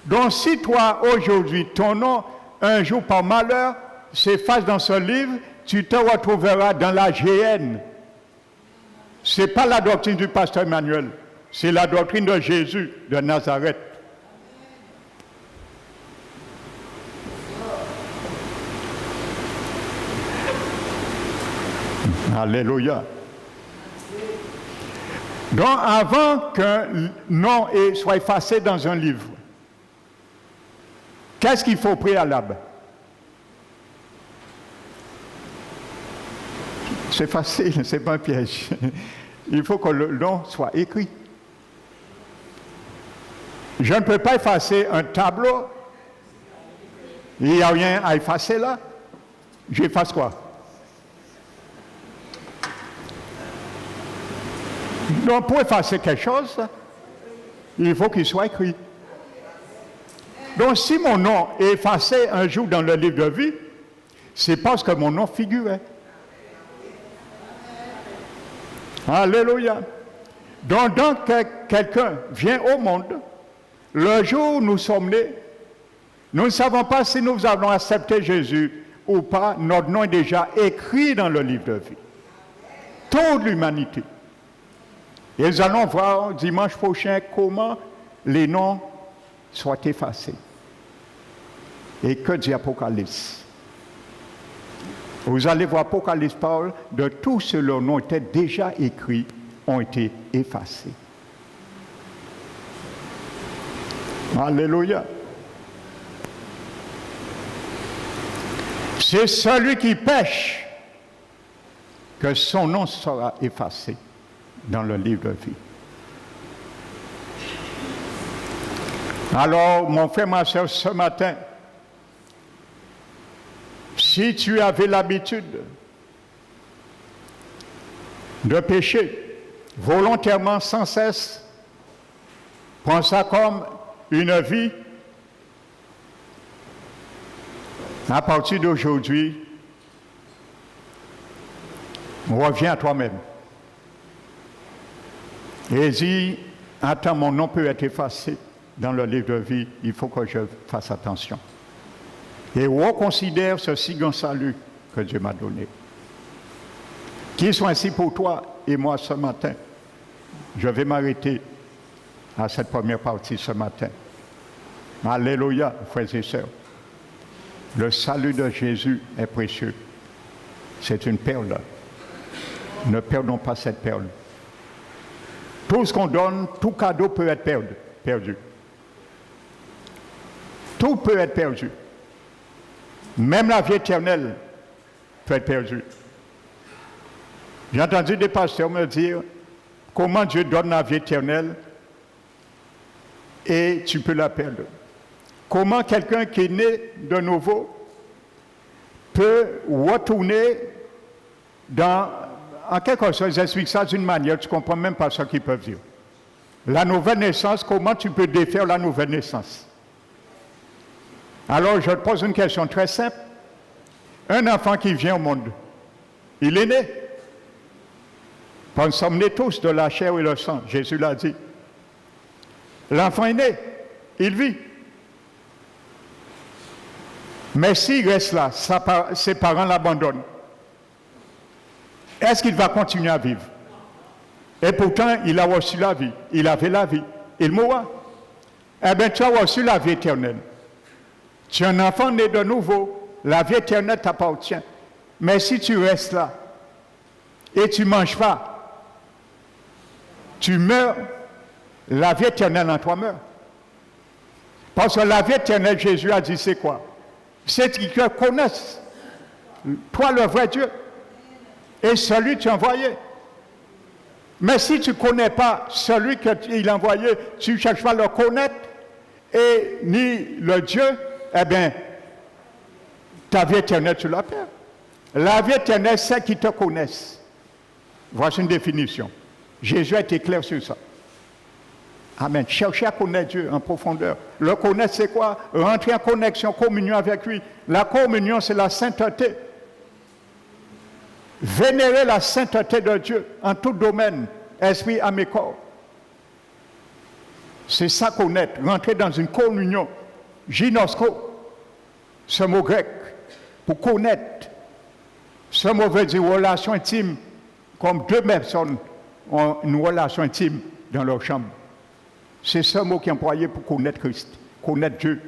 Donc si toi, aujourd'hui, ton nom, un jour par malheur, s'efface dans ce livre, tu te retrouveras dans la géhenne. Ce n'est pas la doctrine du pasteur Emmanuel, c'est la doctrine de Jésus de Nazareth. Alléluia. Donc, avant qu'un nom soit effacé dans un livre, qu'est-ce qu'il faut au préalable? C'est facile, ce n'est pas un piège. Il faut que le nom soit écrit. Je ne peux pas effacer un tableau. Il n'y a rien à effacer là. J'efface quoi? Donc, pour effacer quelque chose, il faut qu'il soit écrit. Donc, si mon nom est effacé un jour dans le livre de vie, c'est parce que mon nom figurait. Alléluia. Donc, quelqu'un vient au monde, le jour où nous sommes nés, nous ne savons pas si nous avons accepté Jésus ou pas, notre nom est déjà écrit dans le livre de vie. Toute l'humanité. Et nous allons voir dimanche prochain comment les noms soient effacés. Et que dit Apocalypse? Vous allez voir Apocalypse parle de tous ceux dont noms étaient déjà écrits, ont été effacés. Alléluia. C'est celui qui pêche que son nom sera effacé dans le livre de vie. Alors, mon frère, ma soeur, ce matin, si tu avais l'habitude de pécher volontairement, sans cesse, prends ça comme une vie, à partir d'aujourd'hui, reviens à toi-même. Et dis, attends, mon nom peut être effacé dans le livre de vie, il faut que je fasse attention. Et reconsidère ce si grand salut que Dieu m'a donné. Qu'il soit ainsi pour toi et moi ce matin. Je vais m'arrêter à cette première partie ce matin. Alléluia, frères et sœurs. Le salut de Jésus est précieux. C'est une perle. Ne perdons pas cette perle. Tout ce qu'on donne, tout cadeau peut être perdu. Tout peut être perdu. Même la vie éternelle peut être perdue. J'ai entendu des pasteurs me dire comment Dieu donne la vie éternelle et tu peux la perdre. Comment quelqu'un qui est né de nouveau peut retourner dans... En quelque sorte, j'explique ça d'une manière, tu ne comprends même pas ce qu'ils peuvent dire. La nouvelle naissance, comment tu peux défaire la nouvelle naissance? Alors, je te pose une question très simple. Un enfant qui vient au monde, il est né. Nous sommes nés tous de la chair et le sang, Jésus l'a dit. L'enfant est né, il vit. Mais s'il reste là, ses parents l'abandonnent, est-ce qu'il va continuer à vivre? Et pourtant, il a reçu la vie, il avait la vie, il mourra. Eh bien, tu as reçu la vie éternelle. Tu es un enfant né de nouveau, la vie éternelle t'appartient. Mais si tu restes là et tu ne manges pas, tu meurs, la vie éternelle en toi meurt. Parce que la vie éternelle, Jésus a dit, c'est quoi? C'est qu'ils te connaissent, toi le vrai Dieu, et celui que tu as envoyé. Mais si tu ne connais pas celui qu'il a envoyé, tu ne cherches pas à le connaître, et ni le Dieu, eh bien, ta vie éternelle, tu la perds. La vie éternelle, c'est qu'ils te connaissent. Voici une définition. Jésus a été clair sur ça. Amen. Cherchez à connaître Dieu en profondeur. Le connaître, c'est quoi? Rentrer en connexion, communion avec lui. La communion, c'est la sainteté. Vénérer la sainteté de Dieu en tout domaine, esprit, âme et corps. C'est ça connaître, rentrer dans une communion. Ginosko, ce mot grec, pour connaître. Ce mot veut dire relation intime, comme deux personnes ont une relation intime dans leur chambre. C'est ce mot qui est employé pour connaître Christ, connaître Dieu.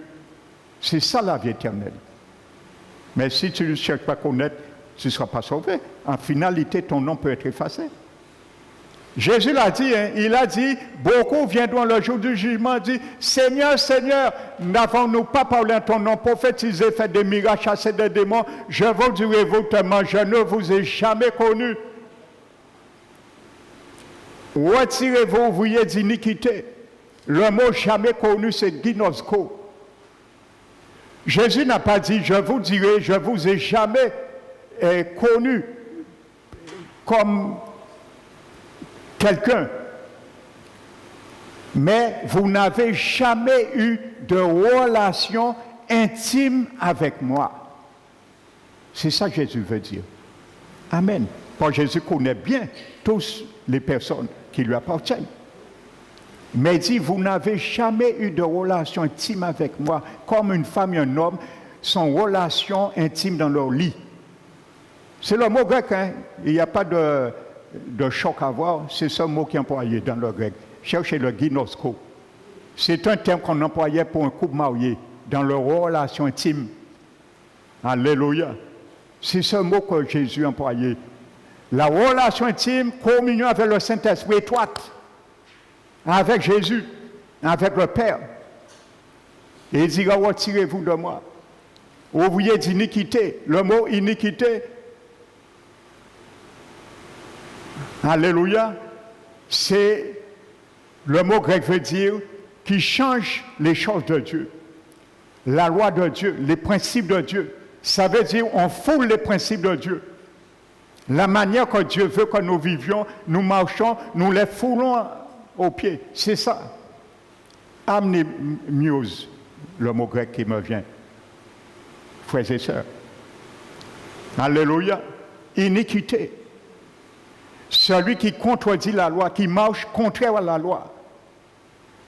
C'est ça la vie éternelle. Mais si tu ne cherches pas à connaître, tu ne seras pas sauvé. En finalité, ton nom peut être effacé. Jésus l'a dit, hein, il a dit, beaucoup viendront le jour du jugement, dit, Seigneur, Seigneur, n'avons-nous pas parlé en ton nom, prophétisé, fait des miracles, chassé des démons, je vous dirai tellement, je ne vous ai jamais connu. Retirez-vous, ouvriers d'iniquité. Le mot jamais connu, c'est ginosko. Jésus n'a pas dit, je vous dirai, je vous ai jamais connu comme quelqu'un. Mais vous n'avez jamais eu de relation intime avec moi. C'est ça que Jésus veut dire. Amen. Parce que Jésus connaît bien tous les personnes qui lui appartiennent. Mais il dit, vous n'avez jamais eu de relation intime avec moi, comme une femme et un homme sont relation intime dans leur lit. C'est le mot grec, hein? Il n'y a pas de choc à voir, c'est ce mot qui est employé dans le grec. Cherchez le ginosko. C'est un terme qu'on employait pour un couple marié, dans leur relation intime. Alléluia. C'est ce mot que Jésus a employé. La relation intime, communion avec le Saint-Esprit étroite, avec Jésus, avec le Père. Et il dira, retirez-vous de moi. Ouvrier d'iniquité. Le mot iniquité, alléluia, c'est le mot grec veut dire qui change les choses de Dieu. La loi de Dieu, les principes de Dieu. Ça veut dire on foule les principes de Dieu. La manière que Dieu veut que nous vivions, nous marchons, nous les foulons aux pieds. C'est ça. Amnémiose, le mot grec qui me vient. Frères et sœurs. Alléluia. Iniquité. Celui qui contredit la loi, qui marche contraire à la loi.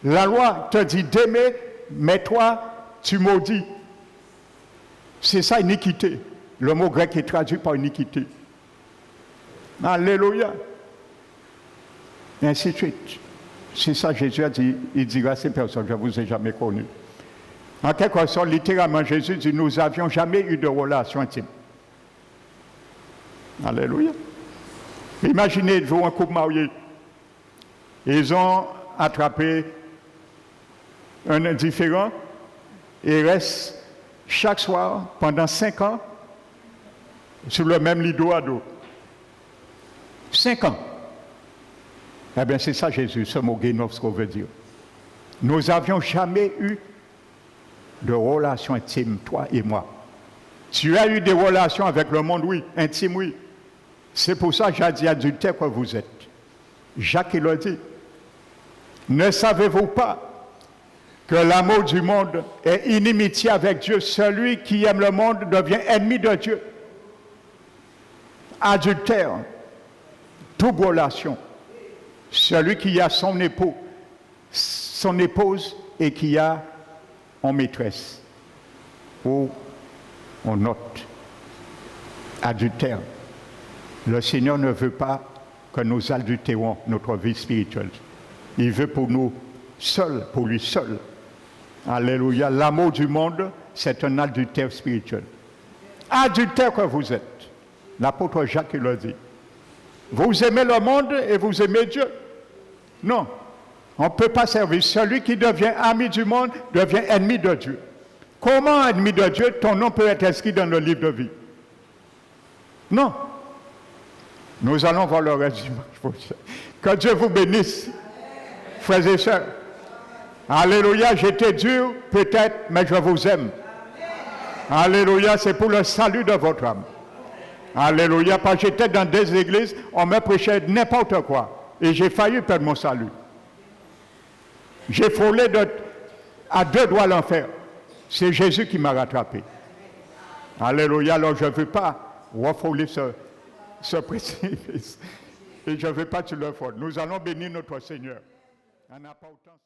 La loi te dit d'aimer, mais toi, tu maudis. C'est ça, iniquité. Le mot grec est traduit par iniquité. Alléluia. Et ainsi de suite. C'est ça Jésus a dit. Il dira à ces personnes, je ne vous ai jamais connu. En quelque sorte, littéralement, Jésus dit, nous n'avions jamais eu de relation intime. Alléluia. Imaginez-vous un couple marié. Ils ont attrapé un indifférent et restent chaque soir, pendant 5 ans, sur le même lit dos à dos. 5 ans. Eh bien, c'est ça Jésus, ce mot génosko veut dire. Nous n'avions jamais eu de relation intime, toi et moi. Tu as eu des relations avec le monde, oui, intime, oui. C'est pour ça que j'ai dit adultère que vous êtes. Jacques, il l'a dit. Ne savez-vous pas que l'amour du monde est inimitié avec Dieu? Celui qui aime le monde devient ennemi de Dieu. Adultère, toute relation. Celui qui a son époux, son épouse et qui a en maîtresse ou en hôte. Adultère. Le Seigneur ne veut pas que nous adultérons notre vie spirituelle. Il veut pour nous seuls, pour lui seul. Alléluia. L'amour du monde, c'est un adultère spirituel. Adultère que vous êtes. L'apôtre Jacques l'a dit. Vous aimez le monde et vous aimez Dieu. Non. On ne peut pas servir. Celui qui devient ami du monde devient ennemi de Dieu. Comment ennemi de Dieu, ton nom peut être inscrit dans le livre de vie? Non. Nous allons voir le reste du dimanche. Que Dieu vous bénisse, frères et sœurs. Alléluia, j'étais dur, peut-être, mais je vous aime. Alléluia, c'est pour le salut de votre âme. Alléluia, parce que j'étais dans des églises, on me prêchait n'importe quoi. Et j'ai failli perdre mon salut. J'ai frôlé à 2 doigts l'enfer. C'est Jésus qui m'a rattrapé. Alléluia, alors je ne veux pas refouler ce précipice. Et je ne veux pas que tu le fasses. Nous allons bénir notre Seigneur en apportant